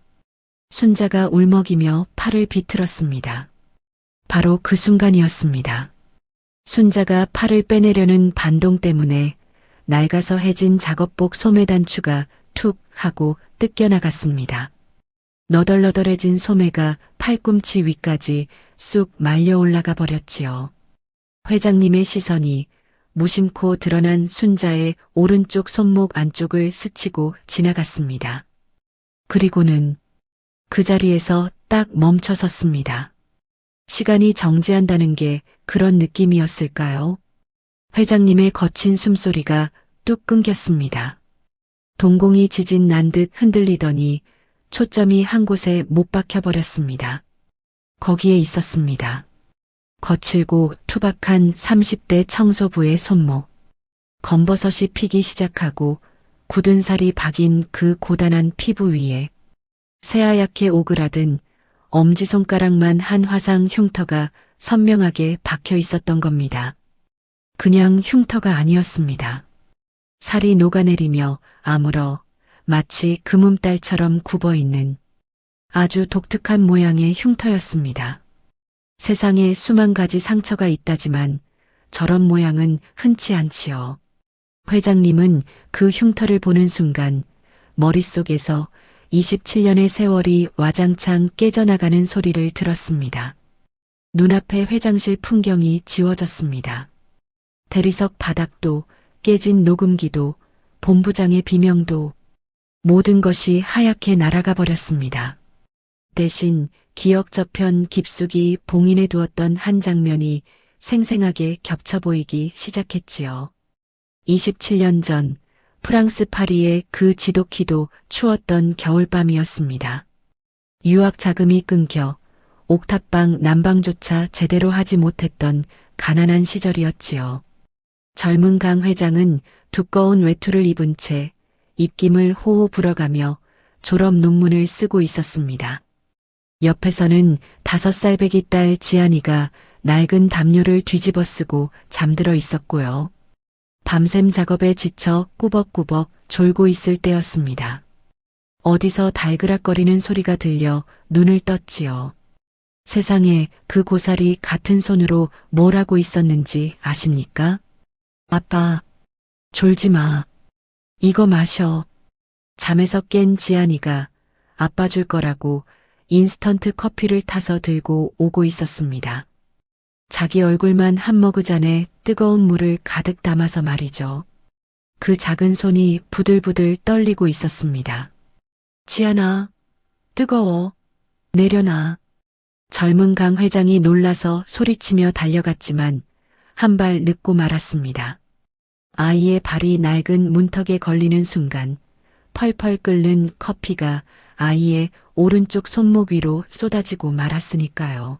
순자가 울먹이며 팔을 비틀었습니다. 바로 그 순간이었습니다. 순자가 팔을 빼내려는 반동 때문에 낡아서 해진 작업복 소매 단추가 툭 하고 뜯겨나갔습니다. 너덜너덜해진 소매가 팔꿈치 위까지 쑥 말려 올라가 버렸지요. 회장님의 시선이 무심코 드러난 순자의 오른쪽 손목 안쪽을 스치고 지나갔습니다. 그리고는 그 자리에서 딱 멈춰 섰습니다. 시간이 정지한다는 게 그런 느낌이었을까요? 회장님의 거친 숨소리가 뚝 끊겼습니다. 동공이 지진 난 듯 흔들리더니 초점이 한 곳에 못 박혀버렸습니다. 거기에 있었습니다. 거칠고 투박한 30대 청소부의 손목. 검버섯이 피기 시작하고 굳은 살이 박인 그 고단한 피부 위에 새하얗게 오그라든 엄지손가락만 한 화상 흉터가 선명하게 박혀 있었던 겁니다. 그냥 흉터가 아니었습니다. 살이 녹아내리며 아물어 마치 금음달처럼 굽어있는 아주 독특한 모양의 흉터였습니다. 세상에 수만 가지 상처가 있다지만 저런 모양은 흔치 않지요. 회장님은 그 흉터를 보는 순간 머릿속에서 27년의 세월이 와장창 깨져나가는 소리를 들었습니다. 눈앞에 회장실 풍경이 지워졌습니다. 대리석 바닥도, 깨진 녹음기도, 본부장의 비명도, 모든 것이 하얗게 날아가 버렸습니다. 대신 기억 저편 깊숙이 봉인해 두었던 한 장면이 생생하게 겹쳐 보이기 시작했지요. 27년 전 프랑스 파리의 그 지독히도 추웠던 겨울밤이었습니다. 유학 자금이 끊겨 옥탑방 난방조차 제대로 하지 못했던 가난한 시절이었지요. 젊은 강 회장은 두꺼운 외투를 입은 채 입김을 호호 불어가며 졸업 논문을 쓰고 있었습니다. 옆에서는 5살 배기 딸 지안이가 낡은 담요를 뒤집어 쓰고 잠들어 있었고요. 밤샘 작업에 지쳐 꾸벅꾸벅 졸고 있을 때였습니다. 어디서 달그락거리는 소리가 들려 눈을 떴지요. 세상에 그 고사리 같은 손으로 뭘 하고 있었는지 아십니까? 아빠, 졸지 마. 이거 마셔. 잠에서 깬 지안이가 아빠 줄 거라고 인스턴트 커피를 타서 들고 오고 있었습니다. 자기 얼굴만 한 머그잔에 뜨거운 물을 가득 담아서 말이죠. 그 작은 손이 부들부들 떨리고 있었습니다. 지안아, 뜨거워. 내려놔. 젊은 강 회장이 놀라서 소리치며 달려갔지만 한 발 늦고 말았습니다. 아이의 발이 낡은 문턱에 걸리는 순간 펄펄 끓는 커피가 아이의 오른쪽 손목 위로 쏟아지고 말았으니까요.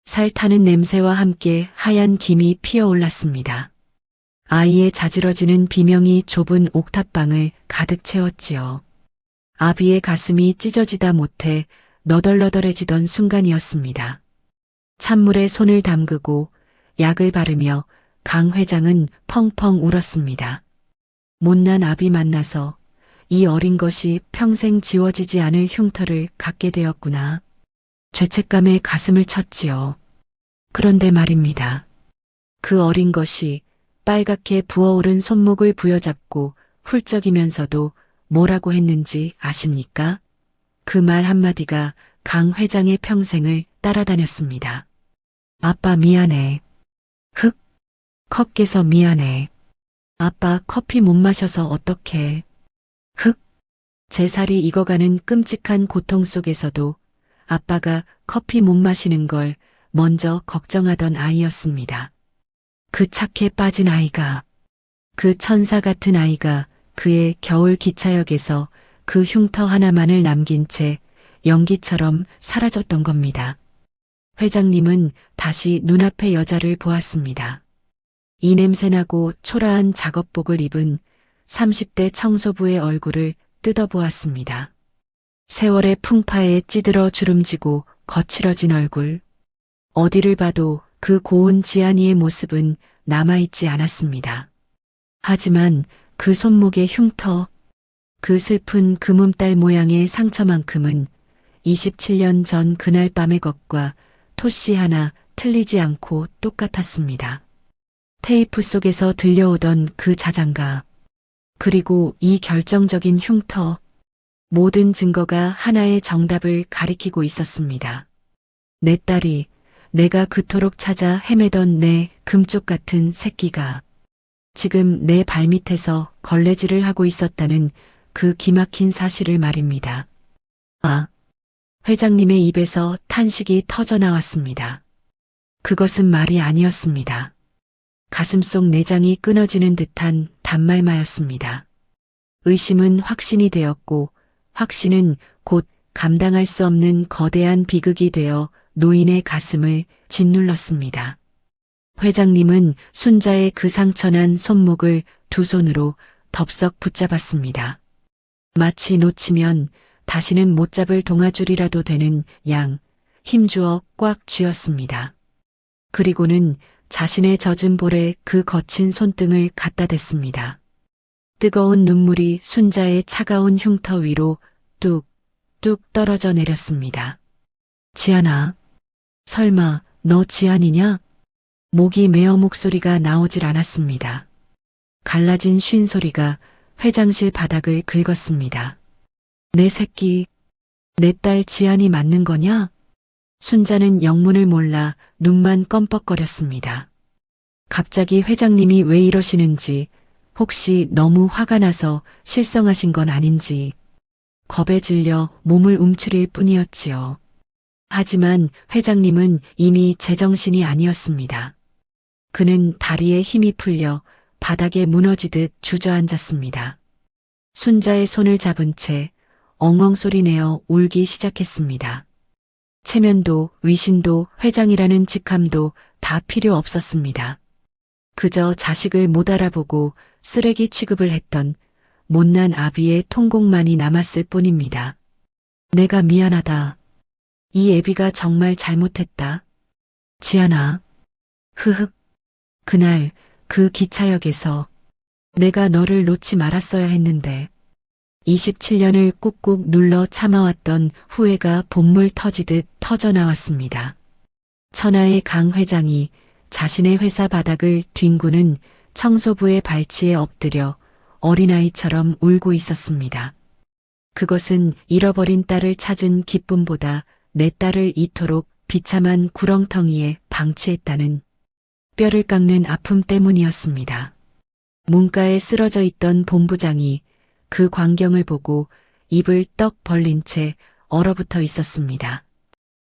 살 타는 냄새와 함께 하얀 김이 피어올랐습니다. 아이의 자지러지는 비명이 좁은 옥탑방을 가득 채웠지요. 아비의 가슴이 찢어지다 못해 너덜너덜해지던 순간이었습니다. 찬물에 손을 담그고 약을 바르며 강 회장은 펑펑 울었습니다. 못난 아비 만나서 이 어린 것이 평생 지워지지 않을 흉터를 갖게 되었구나. 죄책감에 가슴을 쳤지요. 그런데 말입니다. 그 어린 것이 빨갛게 부어오른 손목을 부여잡고 훌쩍이면서도 뭐라고 했는지 아십니까? 그 말 한마디가 강 회장의 평생을 따라다녔습니다. 아빠 미안해. 흑, 컵께서 미안해. 아빠 커피 못 마셔서 어떡해. 흑, 제 살이 익어가는 끔찍한 고통 속에서도 아빠가 커피 못 마시는 걸 먼저 걱정하던 아이였습니다. 그 착해 빠진 아이가, 그 천사 같은 아이가 그의 겨울 기차역에서 그 흉터 하나만을 남긴 채 연기처럼 사라졌던 겁니다. 회장님은 다시 눈앞의 여자를 보았습니다. 이 냄새나고 초라한 작업복을 입은 30대 청소부의 얼굴을 뜯어보았습니다. 세월의 풍파에 찌들어 주름지고 거칠어진 얼굴. 어디를 봐도 그 고운 지안이의 모습은 남아있지 않았습니다. 하지만 그 손목의 흉터, 그 슬픈 금음달 모양의 상처만큼은 27년 전 그날 밤의 것과 토씨 하나 틀리지 않고 똑같았습니다. 테이프 속에서 들려오던 그 자장가, 그리고 이 결정적인 흉터, 모든 증거가 하나의 정답을 가리키고 있었습니다. 내 딸이, 내가 그토록 찾아 헤매던 내 금쪽 같은 새끼가 지금 내 발밑에서 걸레질을 하고 있었다는 그 기막힌 사실을 말입니다. 아, 회장님의 입에서 탄식이 터져 나왔습니다. 그것은 말이 아니었습니다. 가슴속 내장이 끊어지는 듯한 단말마였습니다. 의심은 확신이 되었고 확신은 곧 감당할 수 없는 거대한 비극이 되어 노인의 가슴을 짓눌렀습니다. 회장님은 순자의 그 상처난 손목을 두 손으로 덥석 붙잡았습니다. 마치 놓치면 다시는 못 잡을 동아줄이라도 되는 양 힘주어 꽉 쥐었습니다. 그리고는 자신의 젖은 볼에 그 거친 손등을 갖다 댔습니다. 뜨거운 눈물이 순자의 차가운 흉터 위로 뚝뚝 떨어져 내렸습니다. 지안아, 설마 너 지안이냐? 목이 메어 목소리가 나오질 않았습니다. 갈라진 쉰 소리가 회장실 바닥을 긁었습니다. 내 새끼, 내 딸 지안이 맞는 거냐? 순자는 영문을 몰라 눈만 껌뻑거렸습니다. 갑자기 회장님이 왜 이러시는지, 혹시 너무 화가 나서 실성하신 건 아닌지, 겁에 질려 몸을 움츠릴 뿐이었지요. 하지만 회장님은 이미 제정신이 아니었습니다. 그는 다리에 힘이 풀려 바닥에 무너지듯 주저앉았습니다. 순자의 손을 잡은 채 엉엉 소리 내어 울기 시작했습니다. 체면도 위신도 회장이라는 직함도 다 필요 없었습니다. 그저 자식을 못 알아보고 쓰레기 취급을 했던 못난 아비의 통곡만이 남았을 뿐입니다. 내가 미안하다. 이 애비가 정말 잘못했다. 지안아. 흐흑. 그날 그 기차역에서 내가 너를 놓지 말았어야 했는데 27년을 꾹꾹 눌러 참아왔던 후회가 본물 터지듯 터져나왔습니다. 천하의 강 회장이 자신의 회사 바닥을 뒹구는 청소부의 발치에 엎드려 어린아이처럼 울고 있었습니다. 그것은 잃어버린 딸을 찾은 기쁨보다 내 딸을 이토록 비참한 구렁텅이에 방치했다는 뼈를 깎는 아픔 때문이었습니다. 문가에 쓰러져 있던 본부장이 그 광경을 보고 입을 떡 벌린 채 얼어붙어 있었습니다.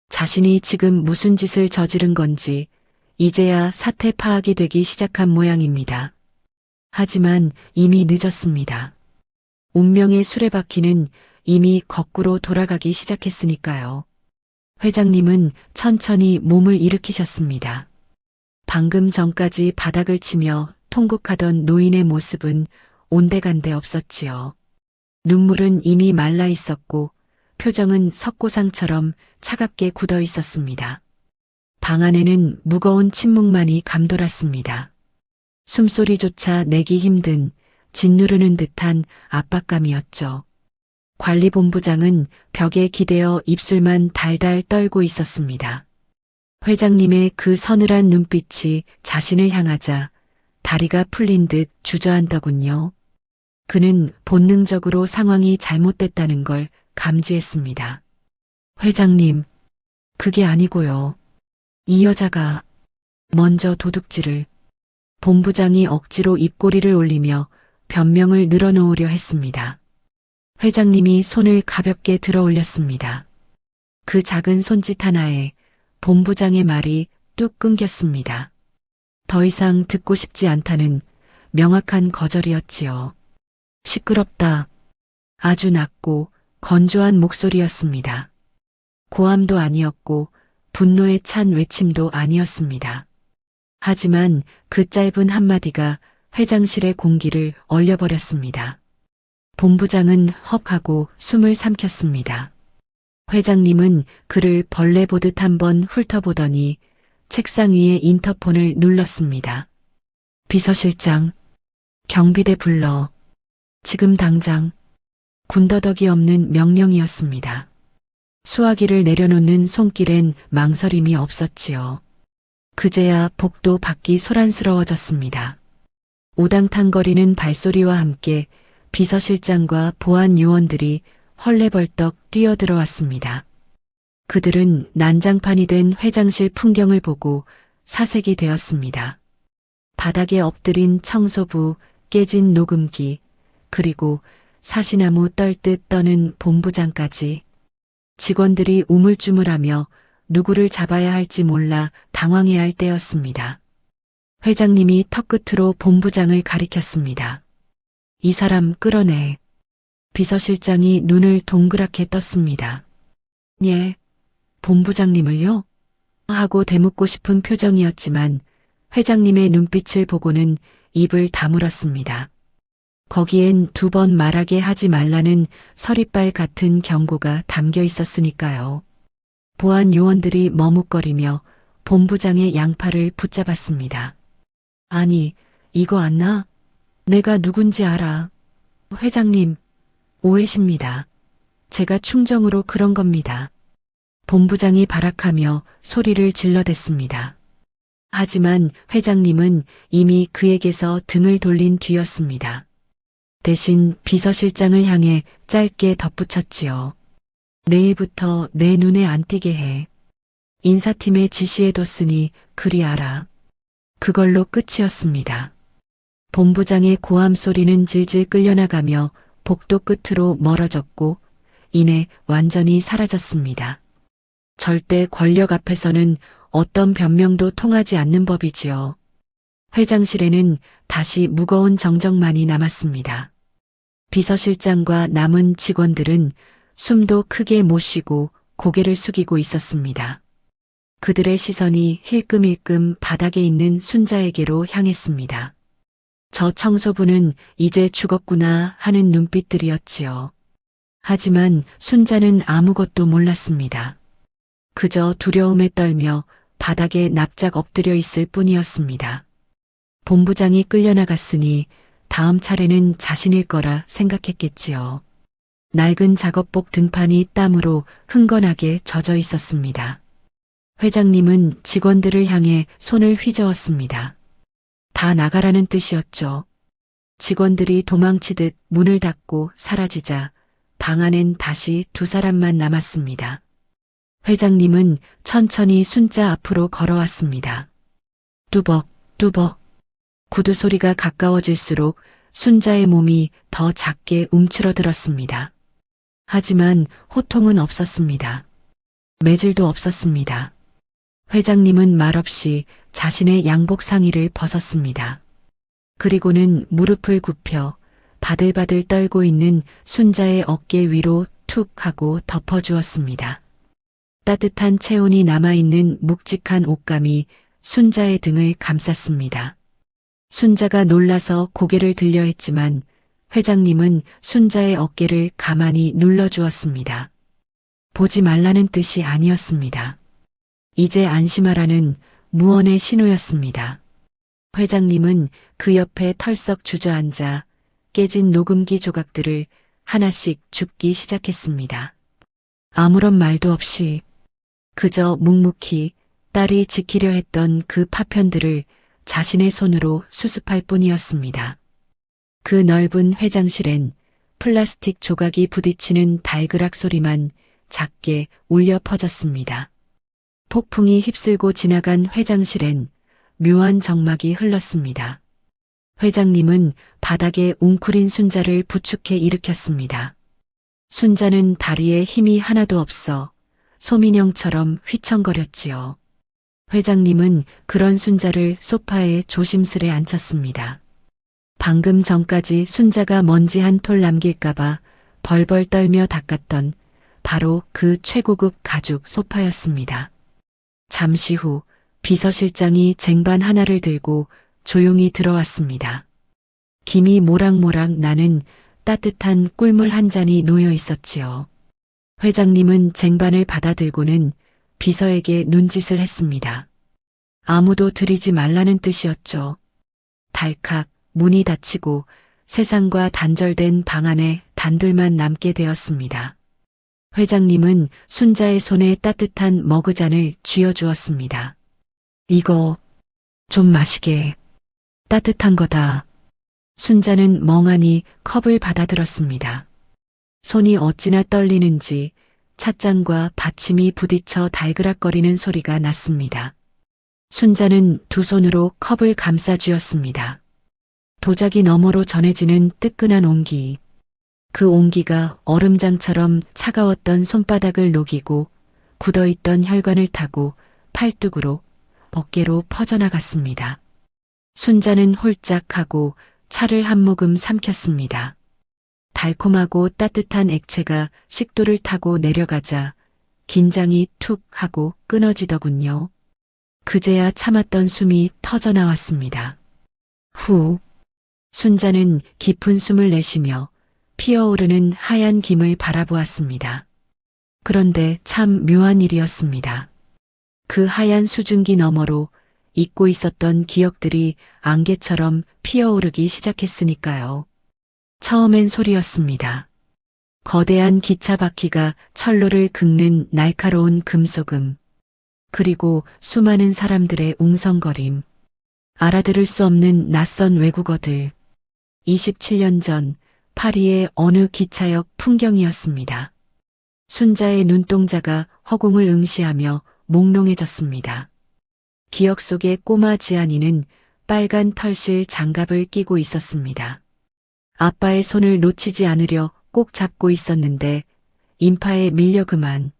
자신이 지금 무슨 짓을 저지른 건지 이제야 사태 파악이 되기 시작한 모양입니다. 하지만 이미 늦었습니다. 운명의 수레바퀴는 이미 거꾸로 돌아가기 시작했으니까요. 회장님은 천천히 몸을 일으키셨습니다. 방금 전까지 바닥을 치며 통곡하던 노인의 모습은 온데간데 없었지요. 눈물은 이미 말라 있었고 표정은 석고상처럼 차갑게 굳어 있었습니다. 방 안에는 무거운 침묵만이 감돌았습니다. 숨소리조차 내기 힘든 짓누르는 듯한 압박감이었죠. 관리본부장은 벽에 기대어 입술만 달달 떨고 있었습니다. 회장님의 그 서늘한 눈빛이 자신을 향하자 다리가 풀린 듯 주저앉더군요. 그는 본능적으로 상황이 잘못됐다는 걸 감지했습니다. 회장님, 그게 아니고요. 이 여자가 먼저 도둑질을. 본부장이 억지로 입꼬리를 올리며 변명을 늘어놓으려 했습니다. 회장님이 손을 가볍게 들어 올렸습니다. 그 작은 손짓 하나에 본부장의 말이 뚝 끊겼습니다. 더 이상 듣고 싶지 않다는 명확한 거절이었지요. 시끄럽다. 아주 낮고 건조한 목소리였습니다. 고함도 아니었고 분노에 찬 외침도 아니었습니다. 하지만 그 짧은 한마디가 회장실의 공기를 얼려버렸습니다. 본부장은 헉하고 숨을 삼켰습니다. 회장님은 그를 벌레 보듯 한번 훑어보더니 책상 위에 인터폰을 눌렀습니다. 비서실장, 경비대 불러. 지금 당장. 군더더기 없는 명령이었습니다. 수화기를 내려놓는 손길엔 망설임이 없었지요. 그제야 복도 밖이 소란스러워졌습니다. 우당탕거리는 발소리와 함께 비서실장과 보안 요원들이 헐레벌떡 뛰어들어왔습니다. 그들은 난장판이 된 회장실 풍경을 보고 사색이 되었습니다. 바닥에 엎드린 청소부, 깨진 녹음기, 그리고 사시나무 떨듯 떠는 본부장까지. 직원들이 우물쭈물하며 누구를 잡아야 할지 몰라 당황해야 할 때였습니다. 회장님이 턱끝으로 본부장을 가리켰습니다. 이 사람 끌어내. 비서실장이 눈을 동그랗게 떴습니다. 예, 본부장님을요? 하고 되묻고 싶은 표정이었지만 회장님의 눈빛을 보고는 입을 다물었습니다. 거기엔 두 번 말하게 하지 말라는 서리빨 같은 경고가 담겨 있었으니까요. 보안 요원들이 머뭇거리며 본부장의 양팔을 붙잡았습니다. 아니, 이거 안 나? 내가 누군지 알아. 회장님, 오해십니다. 제가 충정으로 그런 겁니다. 본부장이 발악하며 소리를 질러댔습니다. 하지만 회장님은 이미 그에게서 등을 돌린 뒤였습니다. 대신 비서실장을 향해 짧게 덧붙였지요. 내일부터 내 눈에 안 띄게 해. 인사팀에 지시해뒀으니 그리 알아. 그걸로 끝이었습니다. 본부장의 고함 소리는 질질 끌려나가며 복도 끝으로 멀어졌고 이내 완전히 사라졌습니다. 절대 권력 앞에서는 어떤 변명도 통하지 않는 법이지요. 회장실에는 다시 무거운 정적만이 남았습니다. 비서실장과 남은 직원들은 숨도 크게 못 쉬고 고개를 숙이고 있었습니다. 그들의 시선이 힐끔힐끔 바닥에 있는 순자에게로 향했습니다. 저 청소부는 이제 죽었구나 하는 눈빛들이었지요. 하지만 순자는 아무것도 몰랐습니다. 그저 두려움에 떨며 바닥에 납작 엎드려 있을 뿐이었습니다. 본부장이 끌려나갔으니 다음 차례는 자신일 거라 생각했겠지요. 낡은 작업복 등판이 땀으로 흥건하게 젖어 있었습니다. 회장님은 직원들을 향해 손을 휘저었습니다. 다 나가라는 뜻이었죠. 직원들이 도망치듯 문을 닫고 사라지자 방 안엔 다시 두 사람만 남았습니다. 회장님은 천천히 순자 앞으로 걸어왔습니다. 뚜벅, 뚜벅. 구두 소리가 가까워질수록 순자의 몸이 더 작게 움츠러들었습니다. 하지만 호통은 없었습니다. 매질도 없었습니다. 회장님은 말없이 자신의 양복 상의를 벗었습니다. 그리고는 무릎을 굽혀 바들바들 떨고 있는 순자의 어깨 위로 툭 하고 덮어주었습니다. 따뜻한 체온이 남아있는 묵직한 옷감이 순자의 등을 감쌌습니다. 순자가 놀라서 고개를 들려 했지만 회장님은 순자의 어깨를 가만히 눌러주었습니다. 보지 말라는 뜻이 아니었습니다. 이제 안심하라는 무언의 신호였습니다. 회장님은 그 옆에 털썩 주저앉아 깨진 녹음기 조각들을 하나씩 줍기 시작했습니다. 아무런 말도 없이 그저 묵묵히 딸이 지키려 했던 그 파편들을 자신의 손으로 수습할 뿐이었습니다. 그 넓은 회장실엔 플라스틱 조각이 부딪히는 달그락 소리만 작게 울려 퍼졌습니다. 폭풍이 휩쓸고 지나간 회장실엔 묘한 정막이 흘렀습니다. 회장님은 바닥에 웅크린 순자를 부축해 일으켰습니다. 순자는 다리에 힘이 하나도 없어 소민형처럼 휘청거렸지요. 회장님은 그런 순자를 소파에 조심스레 앉혔습니다. 방금 전까지 순자가 먼지 한 톨 남길까봐 벌벌 떨며 닦았던 바로 그 최고급 가죽 소파였습니다. 잠시 후 비서실장이 쟁반 하나를 들고 조용히 들어왔습니다. 김이 모락모락 나는 따뜻한 꿀물 한 잔이 놓여 있었지요. 회장님은 쟁반을 받아들고는 비서에게 눈짓을 했습니다. 아무도 들이지 말라는 뜻이었죠. 달칵 문이 닫히고 세상과 단절된 방 안에 단둘만 남게 되었습니다. 회장님은 순자의 손에 따뜻한 머그잔을 쥐어주었습니다. 이거 좀 마시게. 따뜻한 거다. 순자는 멍하니 컵을 받아들었습니다. 손이 어찌나 떨리는지 찻잔과 받침이 부딪혀 달그락거리는 소리가 났습니다. 순자는 두 손으로 컵을 감싸 쥐었습니다. 도자기 너머로 전해지는 뜨끈한 온기. 그 온기가 얼음장처럼 차가웠던 손바닥을 녹이고 굳어있던 혈관을 타고 팔뚝으로 어깨로 퍼져나갔습니다. 순자는 홀짝하고 차를 한 모금 삼켰습니다. 달콤하고 따뜻한 액체가 식도를 타고 내려가자 긴장이 툭 하고 끊어지더군요. 그제야 참았던 숨이 터져나왔습니다. 후. 순자는 깊은 숨을 내쉬며 피어오르는 하얀 김을 바라보았습니다. 그런데 참 묘한 일이었습니다. 그 하얀 수증기 너머로 잊고 있었던 기억들이 안개처럼 피어오르기 시작했으니까요. 처음엔 소리였습니다. 거대한 기차 바퀴가 철로를 긁는 날카로운 금속음. 그리고 수많은 사람들의 웅성거림. 알아들을 수 없는 낯선 외국어들. 27년 전 파리의 어느 기차역 풍경이었습니다. 순자의 눈동자가 허공을 응시하며 몽롱해졌습니다. 기억 속의 꼬마 지안이는 빨간 털실 장갑을 끼고 있었습니다. 아빠의 손을 놓치지 않으려 꼭 잡고 있었는데 인파에 밀려 그만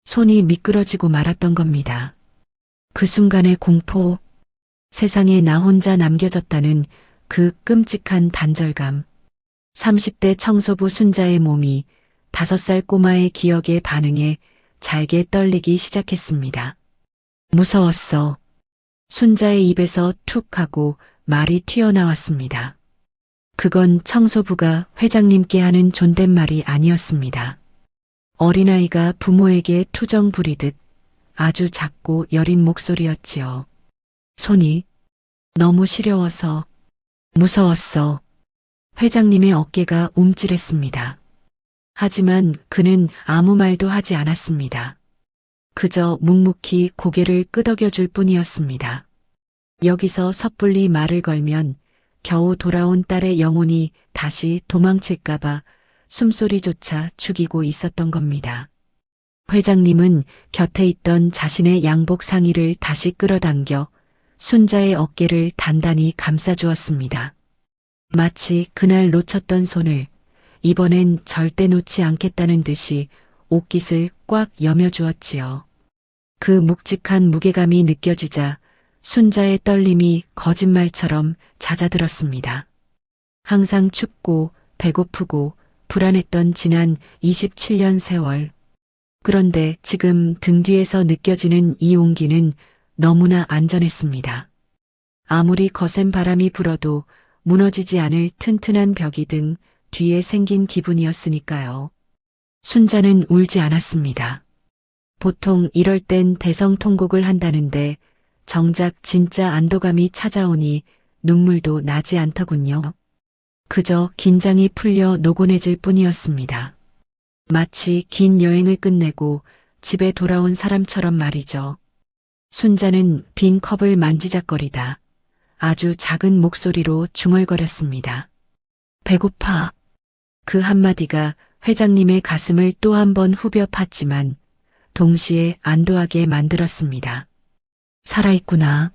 손이 미끄러지고 말았던 겁니다. 그 순간의 공포, 세상에 나 혼자 남겨졌다는 그 끔찍한 단절감. 30대 청소부 순자의 몸이 5살 꼬마의 기억에 반응해 잘게 떨리기 시작했습니다. 무서웠어. 순자의 입에서 툭 하고 말이 튀어나왔습니다. 그건 청소부가 회장님께 하는 존댓말이 아니었습니다. 어린아이가 부모에게 투정 부리듯 아주 작고 여린 목소리였지요. 손이 너무 시려워서 무서웠어. 회장님의 어깨가 움찔했습니다. 하지만 그는 아무 말도 하지 않았습니다. 그저 묵묵히 고개를 끄덕여 줄 뿐이었습니다. 여기서 섣불리 말을 걸면 겨우 돌아온 딸의 영혼이 다시 도망칠까봐 숨소리조차 죽이고 있었던 겁니다. 회장님은 곁에 있던 자신의 양복 상의를 다시 끌어당겨 순자의 어깨를 단단히 감싸주었습니다. 마치 그날 놓쳤던 손을 이번엔 절대 놓지 않겠다는 듯이 옷깃을 꽉 여며주었지요. 그 묵직한 무게감이 느껴지자 순자의 떨림이 거짓말처럼 잦아들었습니다. 항상 춥고 배고프고 불안했던 지난 27년 세월. 그런데 지금 등 뒤에서 느껴지는 이 온기는 너무나 안전했습니다. 아무리 거센 바람이 불어도 무너지지 않을 튼튼한 벽이 등 뒤에 생긴 기분이었으니까요. 순자는 울지 않았습니다. 보통 이럴 땐 대성통곡을 한다는데 정작 진짜 안도감이 찾아오니 눈물도 나지 않더군요. 그저 긴장이 풀려 노곤해질 뿐이었습니다. 마치 긴 여행을 끝내고 집에 돌아온 사람처럼 말이죠. 순자는 빈 컵을 만지작거리다 아주 작은 목소리로 중얼거렸습니다. 배고파. 그 한마디가 회장님의 가슴을 또 한 번 후벼 팠지만 동시에 안도하게 만들었습니다. 살아있구나.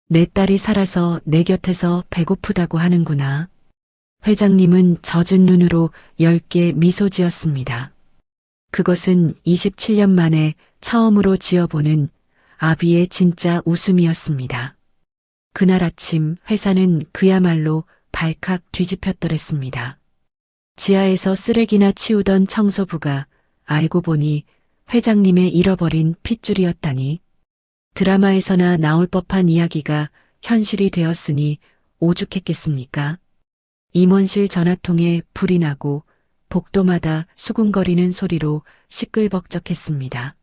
내 딸이 살아서 내 곁에서 배고프다고 하는구나. 회장님은 젖은 눈으로 엷게 미소 지었습니다. 그것은 27년 만에 처음으로 지어보는 아비의 진짜 웃음이었습니다. 그날 아침 회사는 그야말로 발칵 뒤집혔더랬습니다. 지하에서 쓰레기나 치우던 청소부가 알고 보니 회장님의 잃어버린 핏줄이었다니. 드라마에서나 나올 법한 이야기가 현실이 되었으니 오죽했겠습니까? 임원실 전화통에 불이 나고 복도마다 수군거리는 소리로 시끌벅적했습니다.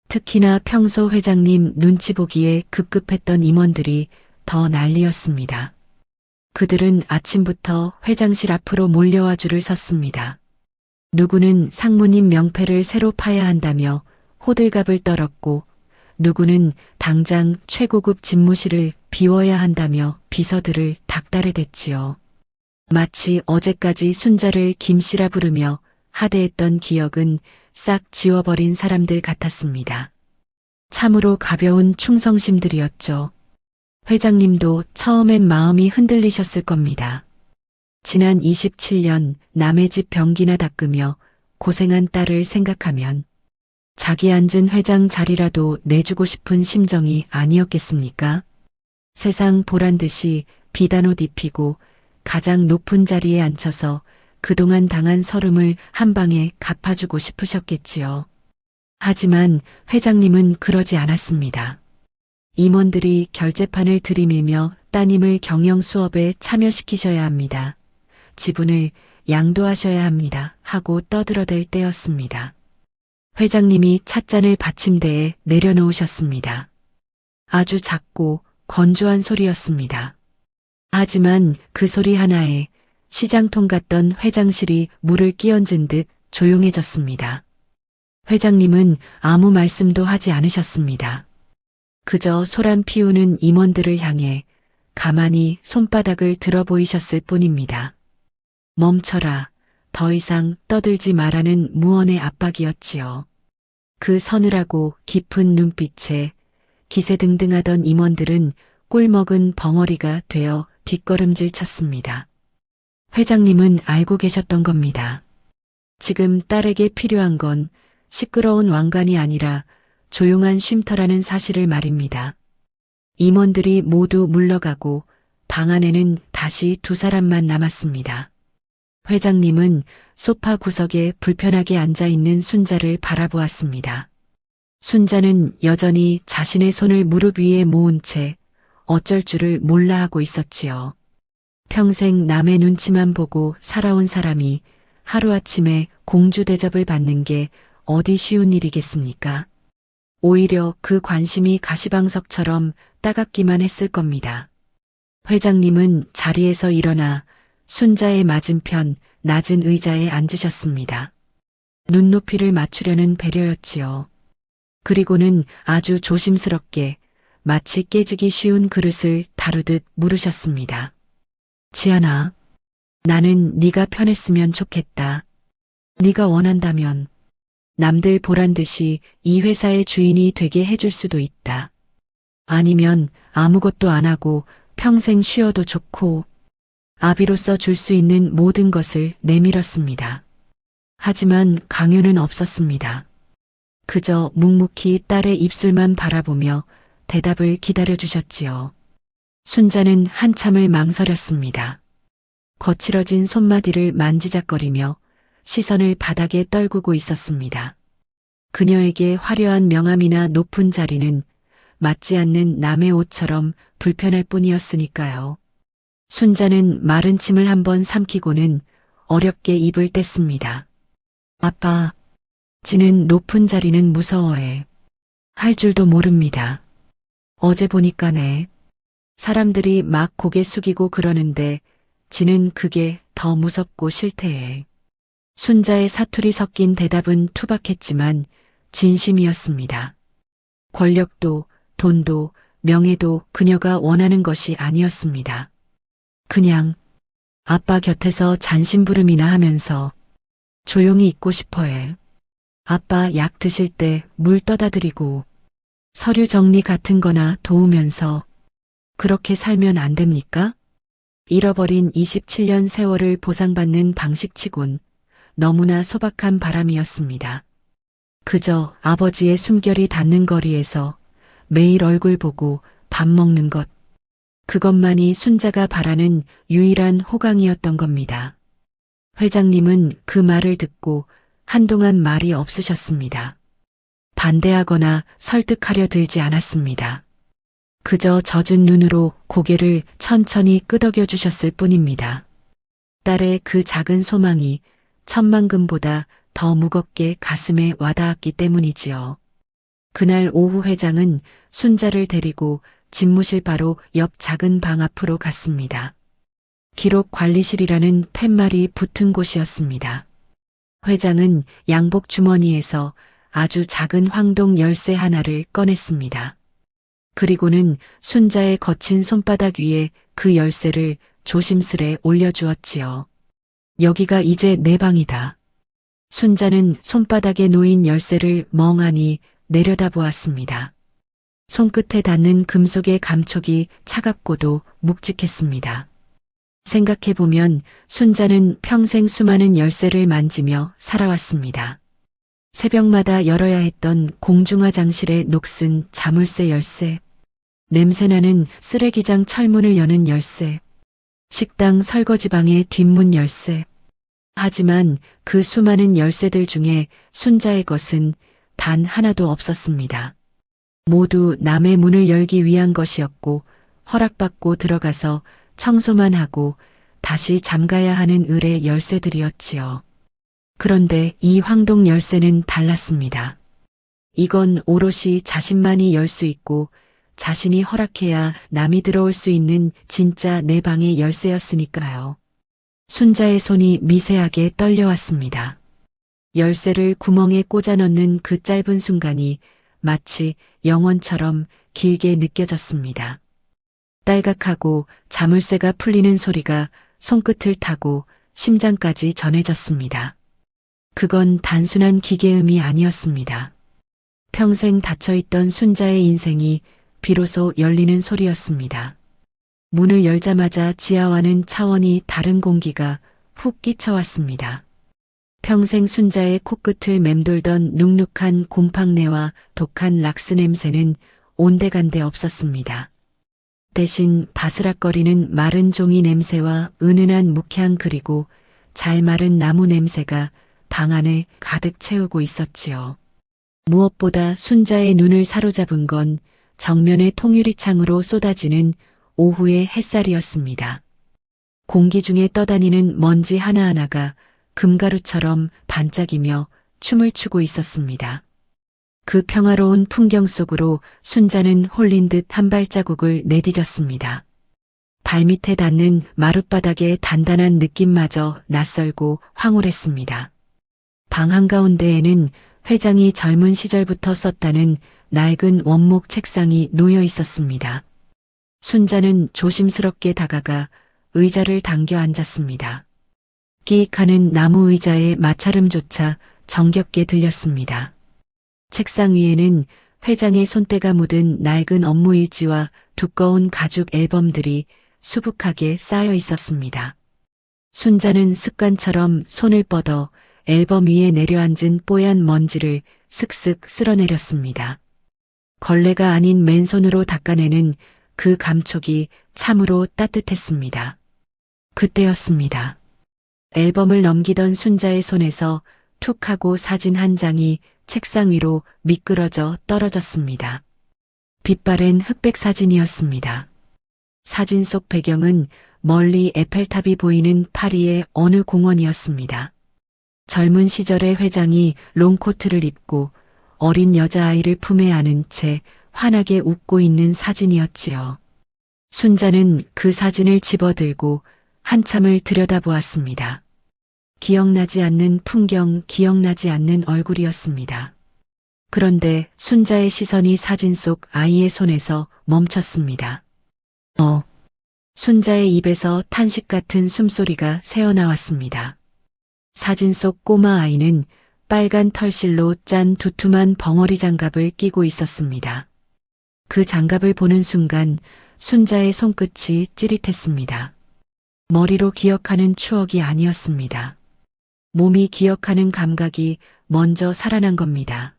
특히나 평소 회장님 눈치 보기에 급급했던 임원들이 더 난리였습니다. 그들은 아침부터 회장실 앞으로 몰려와 줄을 섰습니다. 누구는 상무님 명패를 새로 파야 한다며 호들갑을 떨었고 누구는 당장 최고급 집무실을 비워야 한다며 비서들을 닥달해댔지요. 마치 어제까지 순자를 김씨라 부르며 하대했던 기억은 싹 지워버린 사람들 같았습니다. 참으로 가벼운 충성심들이었죠. 회장님도 처음엔 마음이 흔들리셨을 겁니다. 지난 27년 남의 집 변기나 닦으며 고생한 딸을 생각하면 자기 앉은 회장 자리라도 내주고 싶은 심정이 아니었겠습니까? 세상 보란 듯이 비단 옷 입히고 가장 높은 자리에 앉혀서 그동안 당한 서름을 한 방에 갚아주고 싶으셨겠지요. 하지만 회장님은 그러지 않았습니다. 임원들이 결제판을 들이밀며 따님을 경영 수업에 참여시키셔야 합니다. 지분을 양도하셔야 합니다. 하고 떠들어댈 때였습니다. 회장님이 찻잔을 받침대에 내려놓으셨습니다. 아주 작고 건조한 소리였습니다. 하지만 그 소리 하나에 시장통 같던 회장실이 물을 끼얹은 듯 조용해졌습니다. 회장님은 아무 말씀도 하지 않으셨습니다. 그저 소란 피우는 임원들을 향해 가만히 손바닥을 들어 보이셨을 뿐입니다. 멈춰라. 더 이상 떠들지 말라는 무언의 압박이었지요. 그 서늘하고 깊은 눈빛에 기세등등하던 임원들은 꿀먹은 벙어리가 되어 뒷걸음질 쳤습니다. 회장님은 알고 계셨던 겁니다. 지금 딸에게 필요한 건 시끄러운 왕관이 아니라 조용한 쉼터라는 사실을 말입니다. 임원들이 모두 물러가고 방 안에는 다시 두 사람만 남았습니다. 회장님은 소파 구석에 불편하게 앉아있는 순자를 바라보았습니다. 순자는 여전히 자신의 손을 무릎 위에 모은 채 어쩔 줄을 몰라 하고 있었지요. 평생 남의 눈치만 보고 살아온 사람이 하루아침에 공주 대접을 받는 게 어디 쉬운 일이겠습니까? 오히려 그 관심이 가시방석처럼 따갑기만 했을 겁니다. 회장님은 자리에서 일어나 순자의 맞은편 낮은 의자에 앉으셨습니다. 눈높이를 맞추려는 배려였지요. 그리고는 아주 조심스럽게 마치 깨지기 쉬운 그릇을 다루듯 물으셨습니다. 지아나, 나는 네가 편했으면 좋겠다. 네가 원한다면 남들 보란 듯이 이 회사의 주인이 되게 해줄 수도 있다. 아니면 아무것도 안 하고 평생 쉬어도 좋고. 아비로서 줄 수 있는 모든 것을 내밀었습니다. 하지만 강요는 없었습니다. 그저 묵묵히 딸의 입술만 바라보며 대답을 기다려주셨지요. 순자는 한참을 망설였습니다. 거칠어진 손마디를 만지작거리며 시선을 바닥에 떨구고 있었습니다. 그녀에게 화려한 명함이나 높은 자리는 맞지 않는 남의 옷처럼 불편할 뿐이었으니까요. 순자는 마른 침을 한번 삼키고는 어렵게 입을 뗐습니다. 아빠, 지는 높은 자리는 무서워해. 할 줄도 모릅니다. 어제 보니까네. 사람들이 막 고개 숙이고 그러는데 지는 그게 더 무섭고 싫대해. 순자의 사투리 섞인 대답은 투박했지만 진심이었습니다. 권력도 돈도 명예도 그녀가 원하는 것이 아니었습니다. 그냥 아빠 곁에서 잔심부름이나 하면서 조용히 있고 싶어해. 아빠 약 드실 때 물 떠다 드리고 서류 정리 같은 거나 도우면서 그렇게 살면 안 됩니까? 잃어버린 27년 세월을 보상받는 방식치곤 너무나 소박한 바람이었습니다. 그저 아버지의 숨결이 닿는 거리에서 매일 얼굴 보고 밥 먹는 것. 그것만이 순자가 바라는 유일한 호강이었던 겁니다. 회장님은 그 말을 듣고 한동안 말이 없으셨습니다. 반대하거나 설득하려 들지 않았습니다. 그저 젖은 눈으로 고개를 천천히 끄덕여 주셨을 뿐입니다. 딸의 그 작은 소망이 천만금보다 더 무겁게 가슴에 와닿았기 때문이지요. 그날 오후 회장은 순자를 데리고 집무실 바로 옆 작은 방 앞으로 갔습니다. 기록 관리실이라는 팻말이 붙은 곳이었습니다. 회장은 양복 주머니에서 아주 작은 황동 열쇠 하나를 꺼냈습니다. 그리고는 순자의 거친 손바닥 위에 그 열쇠를 조심스레 올려주었지요. 여기가 이제 내 방이다. 순자는 손바닥에 놓인 열쇠를 멍하니 내려다보았습니다. 손끝에 닿는 금속의 감촉이 차갑고도 묵직했습니다. 생각해보면 순자는 평생 수많은 열쇠를 만지며 살아왔습니다. 새벽마다 열어야 했던 공중화장실의 녹슨 자물쇠 열쇠, 냄새나는 쓰레기장 철문을 여는 열쇠, 식당 설거지방의 뒷문 열쇠. 하지만 그 수많은 열쇠들 중에 순자의 것은 단 하나도 없었습니다. 모두 남의 문을 열기 위한 것이었고 허락받고 들어가서 청소만 하고 다시 잠가야 하는 을의 열쇠들이었지요. 그런데 이 황동 열쇠는 달랐습니다. 이건 오롯이 자신만이 열 수 있고 자신이 허락해야 남이 들어올 수 있는 진짜 내 방의 열쇠였으니까요. 순자의 손이 미세하게 떨려왔습니다. 열쇠를 구멍에 꽂아 넣는 그 짧은 순간이 마치 영원처럼 길게 느껴졌습니다. 딸각하고 자물쇠가 풀리는 소리가 손끝을 타고 심장까지 전해졌습니다. 그건 단순한 기계음이 아니었습니다. 평생 닫혀있던 순자의 인생이 비로소 열리는 소리였습니다. 문을 열자마자 지하와는 차원이 다른 공기가 훅 끼쳐왔습니다. 평생 순자의 코끝을 맴돌던 눅눅한 곰팡내와 독한 락스 냄새는 온데간데 없었습니다. 대신 바스락거리는 마른 종이 냄새와 은은한 묵향 그리고 잘 마른 나무 냄새가 방 안을 가득 채우고 있었지요. 무엇보다 순자의 눈을 사로잡은 건 정면의 통유리창으로 쏟아지는 오후의 햇살이었습니다. 공기 중에 떠다니는 먼지 하나하나가 금가루처럼 반짝이며 춤을 추고 있었습니다. 그 평화로운 풍경 속으로 순자는 홀린 듯 한 발자국을 내디뎠습니다. 발밑에 닿는 마룻바닥의 단단한 느낌마저 낯설고 황홀했습니다. 방 한가운데에는 회장이 젊은 시절부터 썼다는 낡은 원목 책상이 놓여 있었습니다. 순자는 조심스럽게 다가가 의자를 당겨 앉았습니다. 끼익하는 나무 의자의 마찰음조차 정겹게 들렸습니다. 책상 위에는 회장의 손때가 묻은 낡은 업무일지와 두꺼운 가죽 앨범들이 수북하게 쌓여 있었습니다. 순자는 습관처럼 손을 뻗어 앨범 위에 내려앉은 뽀얀 먼지를 슥슥 쓸어내렸습니다. 걸레가 아닌 맨손으로 닦아내는 그 감촉이 참으로 따뜻했습니다. 그때였습니다. 앨범을 넘기던 순자의 손에서 툭 하고 사진 한 장이 책상 위로 미끄러져 떨어졌습니다. 빛바랜 흑백 사진이었습니다. 사진 속 배경은 멀리 에펠탑이 보이는 파리의 어느 공원이었습니다. 젊은 시절의 회장이 롱코트를 입고 어린 여자아이를 품에 안은 채 환하게 웃고 있는 사진이었지요. 순자는 그 사진을 집어들고 한참을 들여다보았습니다. 기억나지 않는 풍경, 기억나지 않는 얼굴이었습니다. 그런데 순자의 시선이 사진 속 아이의 손에서 멈췄습니다. 순자의 입에서 탄식 같은 숨소리가 새어나왔습니다. 사진 속 꼬마 아이는 빨간 털실로 짠 두툼한 벙어리 장갑을 끼고 있었습니다. 그 장갑을 보는 순간 순자의 손끝이 찌릿했습니다. 머리로 기억하는 추억이 아니었습니다. 몸이 기억하는 감각이 먼저 살아난 겁니다.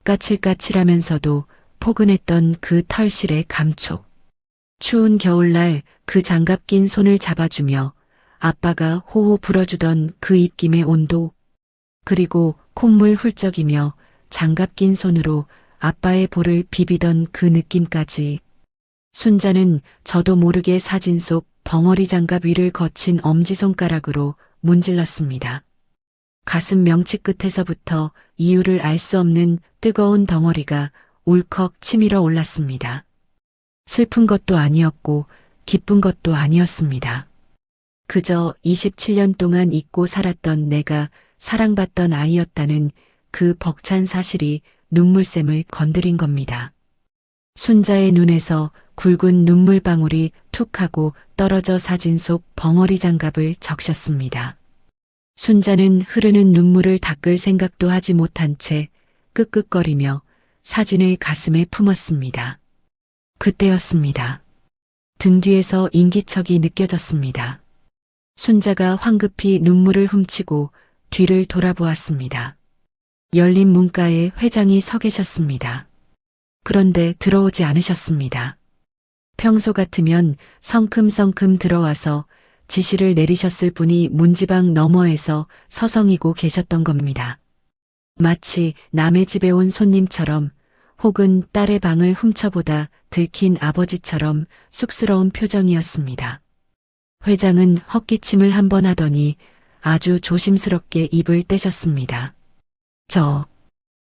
까칠까칠하면서도 포근했던 그 털실의 감촉. 추운 겨울날 그 장갑 낀 손을 잡아주며 아빠가 호호 불어주던 그 입김의 온도, 그리고 콧물 훌쩍이며 장갑 낀 손으로 아빠의 볼을 비비던 그 느낌까지. 순자는 저도 모르게 사진 속 벙어리 장갑 위를 거친 엄지손가락으로 문질렀습니다. 가슴 명치 끝에서부터 이유를 알 수 없는 뜨거운 덩어리가 울컥 치밀어 올랐습니다. 슬픈 것도 아니었고 기쁜 것도 아니었습니다. 그저 27년 동안 잊고 살았던 내가 사랑받던 아이였다는 그 벅찬 사실이 눈물샘을 건드린 겁니다. 순자의 눈에서 굵은 눈물방울이 툭 하고 떨어져 사진 속 벙어리 장갑을 적셨습니다. 순자는 흐르는 눈물을 닦을 생각도 하지 못한 채 끄끄거리며 사진을 가슴에 품었습니다. 그때였습니다. 등 뒤에서 인기척이 느껴졌습니다. 순자가 황급히 눈물을 훔치고 뒤를 돌아보았습니다. 열린 문가에 회장이 서 계셨습니다. 그런데 들어오지 않으셨습니다. 평소 같으면 성큼성큼 들어와서 지시를 내리셨을 분이 문지방 너머에서 서성이고 계셨던 겁니다. 마치 남의 집에 온 손님처럼 혹은 딸의 방을 훔쳐보다 들킨 아버지처럼 쑥스러운 표정이었습니다. 회장은 헛기침을 한 번 하더니 아주 조심스럽게 입을 떼셨습니다.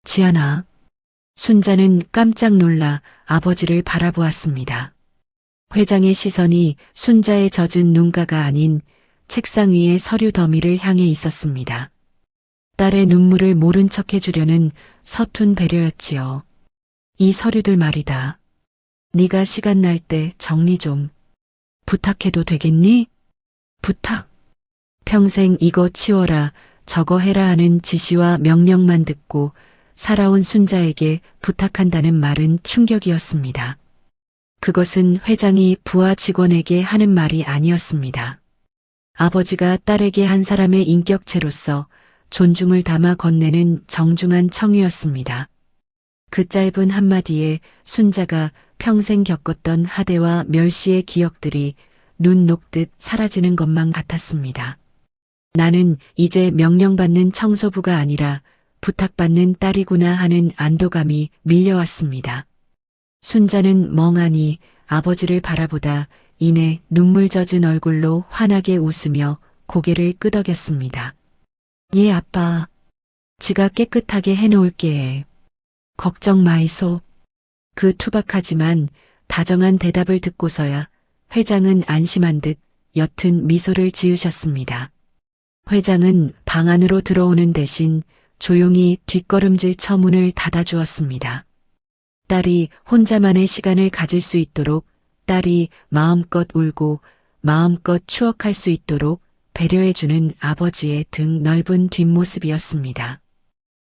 지아나. 순자는 깜짝 놀라 아버지를 바라보았습니다. 회장의 시선이 순자의 젖은 눈가가 아닌 책상 위의 서류 더미를 향해 있었습니다. 딸의 눈물을 모른 척 해주려는 서툰 배려였지요. 이 서류들 말이다. 네가 시간 날 때 정리 좀 부탁해도 되겠니? 부탁. 평생 이거 치워라, 저거 해라 하는 지시와 명령만 듣고 살아온 순자에게 부탁한다는 말은 충격이었습니다. 그것은 회장이 부하 직원에게 하는 말이 아니었습니다. 아버지가 딸에게 한 사람의 인격체로서 존중을 담아 건네는 정중한 청유였습니다. 그 짧은 한마디에 순자가 평생 겪었던 하대와 멸시의 기억들이 눈 녹듯 사라지는 것만 같았습니다. 나는 이제 명령받는 청소부가 아니라 부탁받는 딸이구나 하는 안도감이 밀려왔습니다. 순자는 멍하니 아버지를 바라보다 이내 눈물 젖은 얼굴로 환하게 웃으며 고개를 끄덕였습니다. 예, 아빠. 지가 깨끗하게 해놓을게. 걱정 마이소. 그 투박하지만 다정한 대답을 듣고서야 회장은 안심한 듯 옅은 미소를 지으셨습니다. 회장은 방 안으로 들어오는 대신 조용히 뒷걸음질 쳐 문을 닫아주었습니다. 딸이 혼자만의 시간을 가질 수 있도록, 딸이 마음껏 울고 마음껏 추억할 수 있도록 배려해주는 아버지의 등 넓은 뒷모습이었습니다.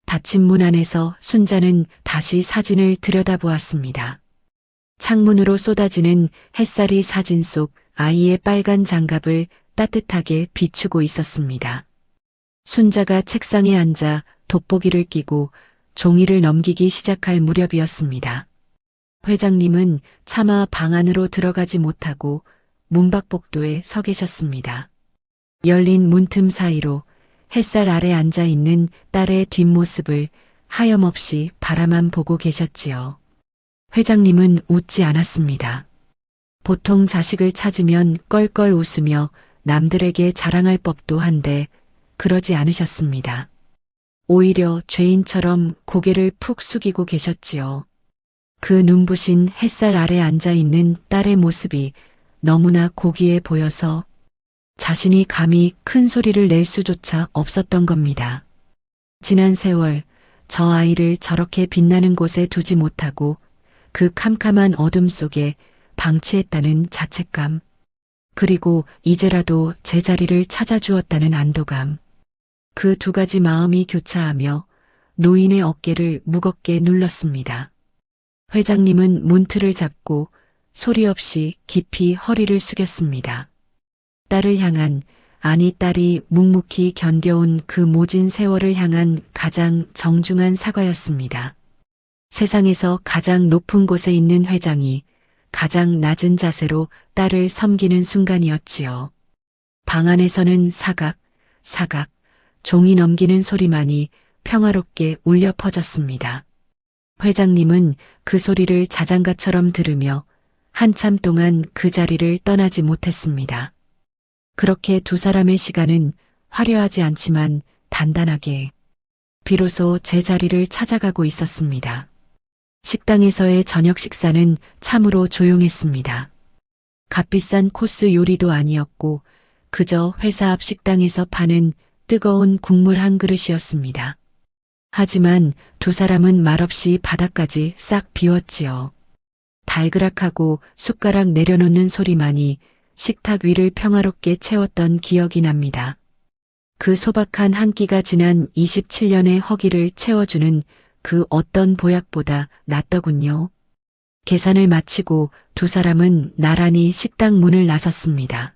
닫힌 문 안에서 순자는 다시 사진을 들여다보았습니다. 창문으로 쏟아지는 햇살이 사진 속 아이의 빨간 장갑을 따뜻하게 비추고 있었습니다. 순자가 책상에 앉아 돋보기를 끼고 종이를 넘기기 시작할 무렵이었습니다. 회장님은 차마 방 안으로 들어가지 못하고 문밖복도에 서 계셨습니다. 열린 문틈 사이로 햇살 아래 앉아 있는 딸의 뒷모습을 하염없이 바라만 보고 계셨지요. 회장님은 웃지 않았습니다. 보통 자식을 찾으면 껄껄 웃으며 남들에게 자랑할 법도 한데 그러지 않으셨습니다. 오히려 죄인처럼 고개를 푹 숙이고 계셨지요. 그 눈부신 햇살 아래 앉아 있는 딸의 모습이 너무나 고귀해 보여서 자신이 감히 큰 소리를 낼 수조차 없었던 겁니다. 지난 세월 저 아이를 저렇게 빛나는 곳에 두지 못하고 그 캄캄한 어둠 속에 방치했다는 자책감, 그리고 이제라도 제자리를 찾아주었다는 안도감. 그 두 가지 마음이 교차하며 노인의 어깨를 무겁게 눌렀습니다. 회장님은 문틀을 잡고 소리 없이 깊이 허리를 숙였습니다. 딸을 향한, 아니 딸이 묵묵히 견뎌온 그 모진 세월을 향한 가장 정중한 사과였습니다. 세상에서 가장 높은 곳에 있는 회장이 가장 낮은 자세로 딸을 섬기는 순간이었지요. 방 안에서는 사각, 사각, 종이 넘기는 소리만이 평화롭게 울려 퍼졌습니다. 회장님은 그 소리를 자장가처럼 들으며 한참 동안 그 자리를 떠나지 못했습니다. 그렇게 두 사람의 시간은 화려하지 않지만 단단하게 비로소 제자리를 찾아가고 있었습니다. 식당에서의 저녁 식사는 참으로 조용했습니다. 값비싼 코스 요리도 아니었고 그저 회사 앞 식당에서 파는 뜨거운 국물 한 그릇이었습니다. 하지만 두 사람은 말없이 바닥까지 싹 비웠지요. 달그락하고 숟가락 내려놓는 소리만이 식탁 위를 평화롭게 채웠던 기억이 납니다. 그 소박한 한 끼가 지난 27년의 허기를 채워주는 그 어떤 보약보다 낫더군요. 계산을 마치고 두 사람은 나란히 식당 문을 나섰습니다.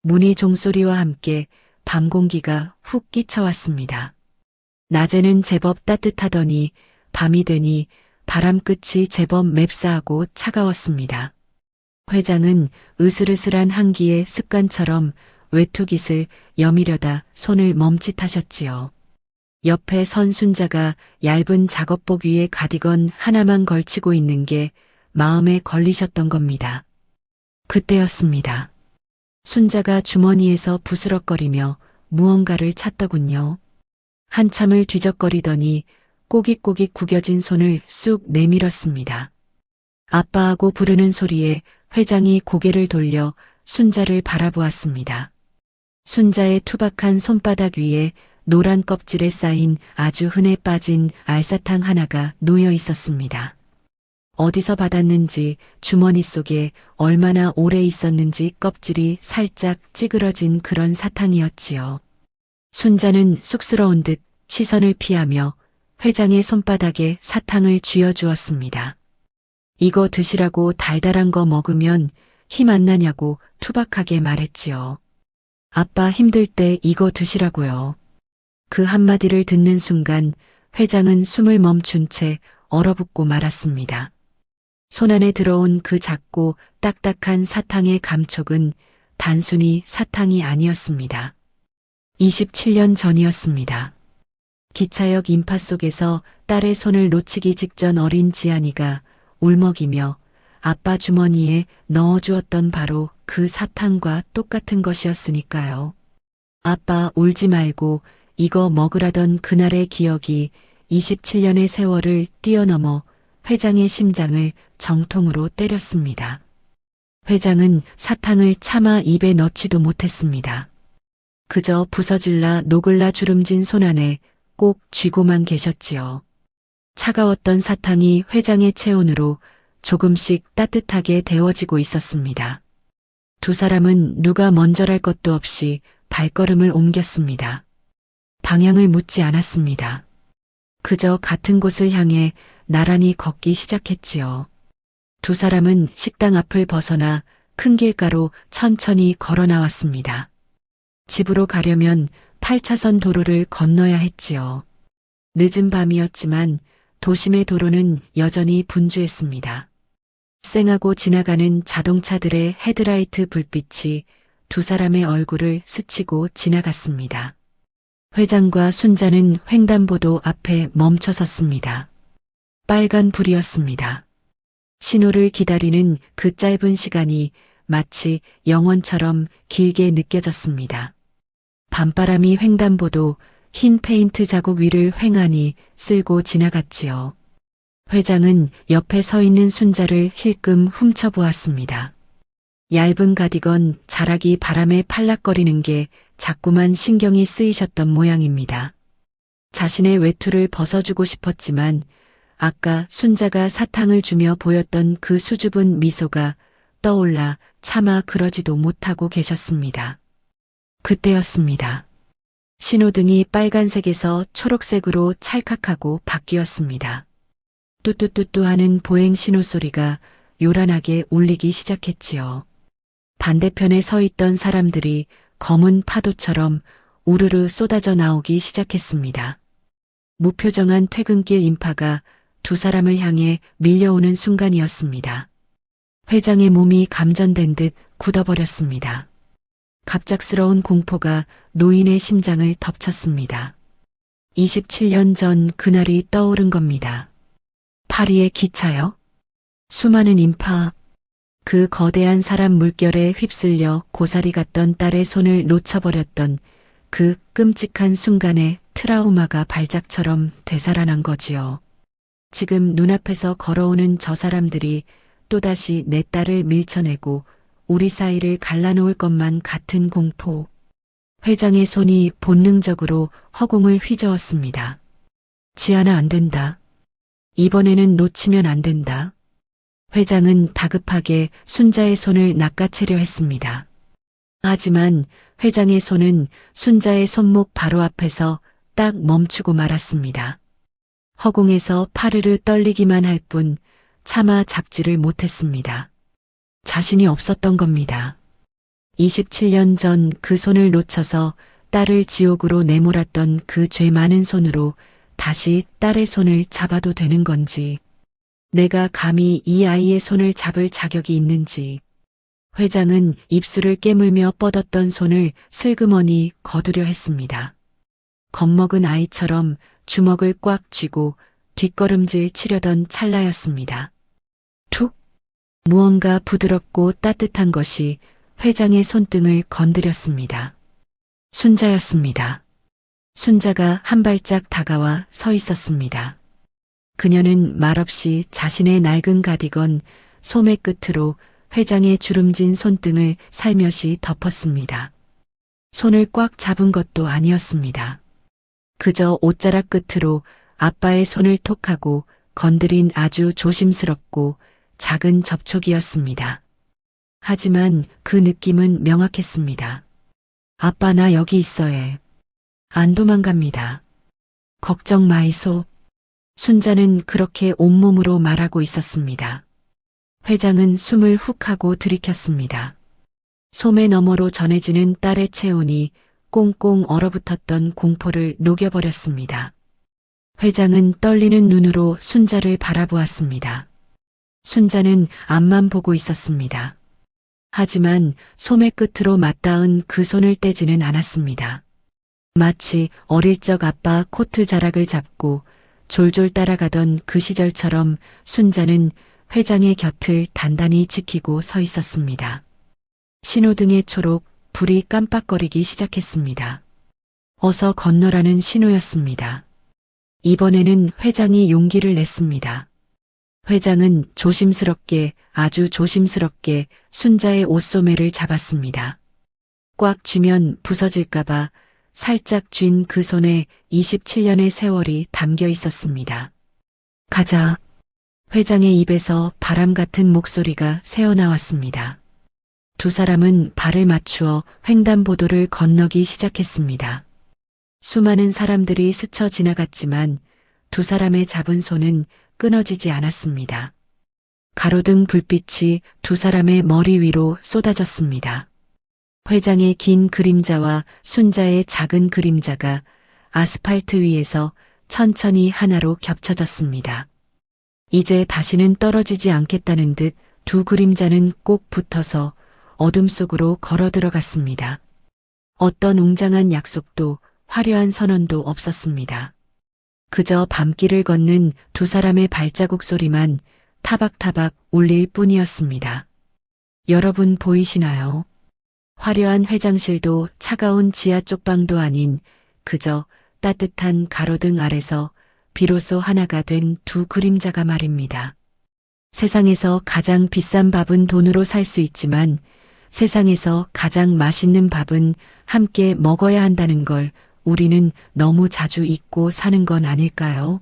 문이 종소리와 함께 밤 공기가 훅 끼쳐왔습니다. 낮에는 제법 따뜻하더니 밤이 되니 바람 끝이 제법 맵싸하고 차가웠습니다. 회장은 으슬으슬한 한기에 습관처럼 외투깃을 여미려다 손을 멈칫하셨지요. 옆에 선 순자가 얇은 작업복 위에 가디건 하나만 걸치고 있는 게 마음에 걸리셨던 겁니다. 그때였습니다. 순자가 주머니에서 부스럭거리며 무언가를 찾더군요. 한참을 뒤적거리더니 꼬깃꼬깃 구겨진 손을 쑥 내밀었습니다. 아빠하고 부르는 소리에 회장이 고개를 돌려 순자를 바라보았습니다. 순자의 투박한 손바닥 위에 노란 껍질에 쌓인 아주 흔해 빠진 알사탕 하나가 놓여 있었습니다. 어디서 받았는지 주머니 속에 얼마나 오래 있었는지 껍질이 살짝 찌그러진 그런 사탕이었지요. 순자는 쑥스러운 듯 시선을 피하며 회장의 손바닥에 사탕을 쥐어주었습니다. 이거 드시라고 달달한 거 먹으면 힘 안 나냐고 투박하게 말했지요. 아빠 힘들 때 이거 드시라고요. 그 한마디를 듣는 순간 회장은 숨을 멈춘 채 얼어붙고 말았습니다. 손안에 들어온 그 작고 딱딱한 사탕의 감촉은 단순히 사탕이 아니었습니다. 27년 전이었습니다. 기차역 인파 속에서 딸의 손을 놓치기 직전 어린 지안이가 울먹이며 아빠 주머니에 넣어주었던 바로 그 사탕과 똑같은 것이었으니까요. 아빠 울지 말고 이거 먹으라던 그날의 기억이 27년의 세월을 뛰어넘어 회장의 심장을 정통으로 때렸습니다. 회장은 사탕을 차마 입에 넣지도 못했습니다. 그저 부서질라 녹을라 주름진 손안에 꼭 쥐고만 계셨지요. 차가웠던 사탕이 회장의 체온으로 조금씩 따뜻하게 데워지고 있었습니다. 두 사람은 누가 먼저랄 것도 없이 발걸음을 옮겼습니다. 방향을 묻지 않았습니다. 그저 같은 곳을 향해 나란히 걷기 시작했지요. 두 사람은 식당 앞을 벗어나 큰 길가로 천천히 걸어 나왔습니다. 집으로 가려면 8차선 도로를 건너야 했지요. 늦은 밤이었지만 도심의 도로는 여전히 분주했습니다. 쌩하고 지나가는 자동차들의 헤드라이트 불빛이 두 사람의 얼굴을 스치고 지나갔습니다. 회장과 순자는 횡단보도 앞에 멈춰 섰습니다. 빨간 불이었습니다. 신호를 기다리는 그 짧은 시간이 마치 영원처럼 길게 느껴졌습니다. 밤바람이 횡단보도 흰 페인트 자국 위를 횡하니 쓸고 지나갔지요. 회장은 옆에 서 있는 순자를 힐끔 훔쳐보았습니다. 얇은 가디건 자락이 바람에 팔락거리는 게 자꾸만 신경이 쓰이셨던 모양입니다. 자신의 외투를 벗어주고 싶었지만 아까 순자가 사탕을 주며 보였던 그 수줍은 미소가 떠올라 차마 그러지도 못하고 계셨습니다. 그때였습니다. 신호등이 빨간색에서 초록색으로 찰칵하고 바뀌었습니다. 뚜뚜뚜뚜 하는 보행 신호 소리가 요란하게 울리기 시작했지요. 반대편에 서 있던 사람들이 검은 파도처럼 우르르 쏟아져 나오기 시작했습니다. 무표정한 퇴근길 인파가 두 사람을 향해 밀려오는 순간이었습니다. 회장의 몸이 감전된 듯 굳어버렸습니다. 갑작스러운 공포가 노인의 심장을 덮쳤습니다. 27년 전 그날이 떠오른 겁니다. 파리의 기차요? 수많은 인파, 그 거대한 사람 물결에 휩쓸려 고사리 같던 딸의 손을 놓쳐버렸던 그 끔찍한 순간에 트라우마가 발작처럼 되살아난 거지요. 지금 눈앞에서 걸어오는 저 사람들이 또다시 내 딸을 밀쳐내고 우리 사이를 갈라놓을 것만 같은 공포. 회장의 손이 본능적으로 허공을 휘저었습니다. 지아나 안 된다. 이번에는 놓치면 안 된다. 회장은 다급하게 순자의 손을 낚아채려 했습니다. 하지만 회장의 손은 순자의 손목 바로 앞에서 딱 멈추고 말았습니다. 허공에서 파르르 떨리기만 할 뿐 차마 잡지를 못했습니다. 자신이 없었던 겁니다. 27년 전 그 손을 놓쳐서 딸을 지옥으로 내몰았던 그 죄 많은 손으로 다시 딸의 손을 잡아도 되는 건지, 내가 감히 이 아이의 손을 잡을 자격이 있는지. 회장은 입술을 깨물며 뻗었던 손을 슬그머니 거두려 했습니다. 겁먹은 아이처럼 주먹을 꽉 쥐고 뒷걸음질 치려던 찰나였습니다. 툭! 무언가 부드럽고 따뜻한 것이 회장의 손등을 건드렸습니다. 순자였습니다. 순자가 한 발짝 다가와 서 있었습니다. 그녀는 말없이 자신의 낡은 가디건 소매 끝으로 회장의 주름진 손등을 살며시 덮었습니다. 손을 꽉 잡은 것도 아니었습니다. 그저 옷자락 끝으로 아빠의 손을 톡하고 건드린 아주 조심스럽고 작은 접촉이었습니다. 하지만 그 느낌은 명확했습니다. 아빠 나 여기 있어 해. 안 도망갑니다. 걱정 마이소. 순자는 그렇게 온몸으로 말하고 있었습니다. 회장은 숨을 훅 하고 들이켰습니다. 소매 너머로 전해지는 딸의 체온이 꽁꽁 얼어붙었던 공포를 녹여버렸습니다. 회장은 떨리는 눈으로 순자를 바라보았습니다. 순자는 앞만 보고 있었습니다. 하지만 소매 끝으로 맞닿은 그 손을 떼지는 않았습니다. 마치 어릴 적 아빠 코트 자락을 잡고 졸졸 따라가던 그 시절처럼 순자는 회장의 곁을 단단히 지키고 서 있었습니다. 신호등의 초록, 불이 깜빡거리기 시작했습니다. 어서 건너라는 신호였습니다. 이번에는 회장이 용기를 냈습니다. 회장은 조심스럽게, 아주 조심스럽게 순자의 옷소매를 잡았습니다. 꽉 쥐면 부서질까봐 살짝 쥔 그 손에 27년의 세월이 담겨 있었습니다. 가자. 회장의 입에서 바람 같은 목소리가 새어나왔습니다. 두 사람은 발을 맞추어 횡단보도를 건너기 시작했습니다. 수많은 사람들이 스쳐 지나갔지만 두 사람의 잡은 손은 끊어지지 않았습니다. 가로등 불빛이 두 사람의 머리 위로 쏟아졌습니다. 회장의 긴 그림자와 순자의 작은 그림자가 아스팔트 위에서 천천히 하나로 겹쳐졌습니다. 이제 다시는 떨어지지 않겠다는 듯 두 그림자는 꼭 붙어서 어둠 속으로 걸어 들어갔습니다. 어떤 웅장한 약속도 화려한 선언도 없었습니다. 그저 밤길을 걷는 두 사람의 발자국 소리만 타박타박 울릴 뿐이었습니다. 여러분 보이시나요? 화려한 회장실도 차가운 지하 쪽방도 아닌 그저 따뜻한 가로등 아래서 비로소 하나가 된 두 그림자가 말입니다. 세상에서 가장 비싼 밥은 돈으로 살 수 있지만 세상에서 가장 맛있는 밥은 함께 먹어야 한다는 걸 우리는 너무 자주 잊고 사는 건 아닐까요?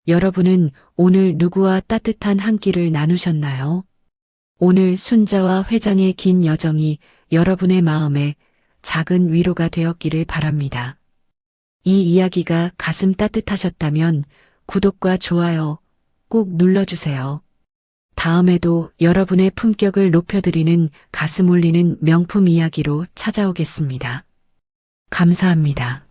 여러분은 오늘 누구와 따뜻한 한 끼를 나누셨나요? 오늘 순자와 회장의 긴 여정이 여러분의 마음에 작은 위로가 되었기를 바랍니다. 이 이야기가 가슴 따뜻하셨다면 구독과 좋아요 꼭 눌러주세요. 다음에도 여러분의 품격을 높여드리는 가슴 울리는 명품 이야기로 찾아오겠습니다. 감사합니다.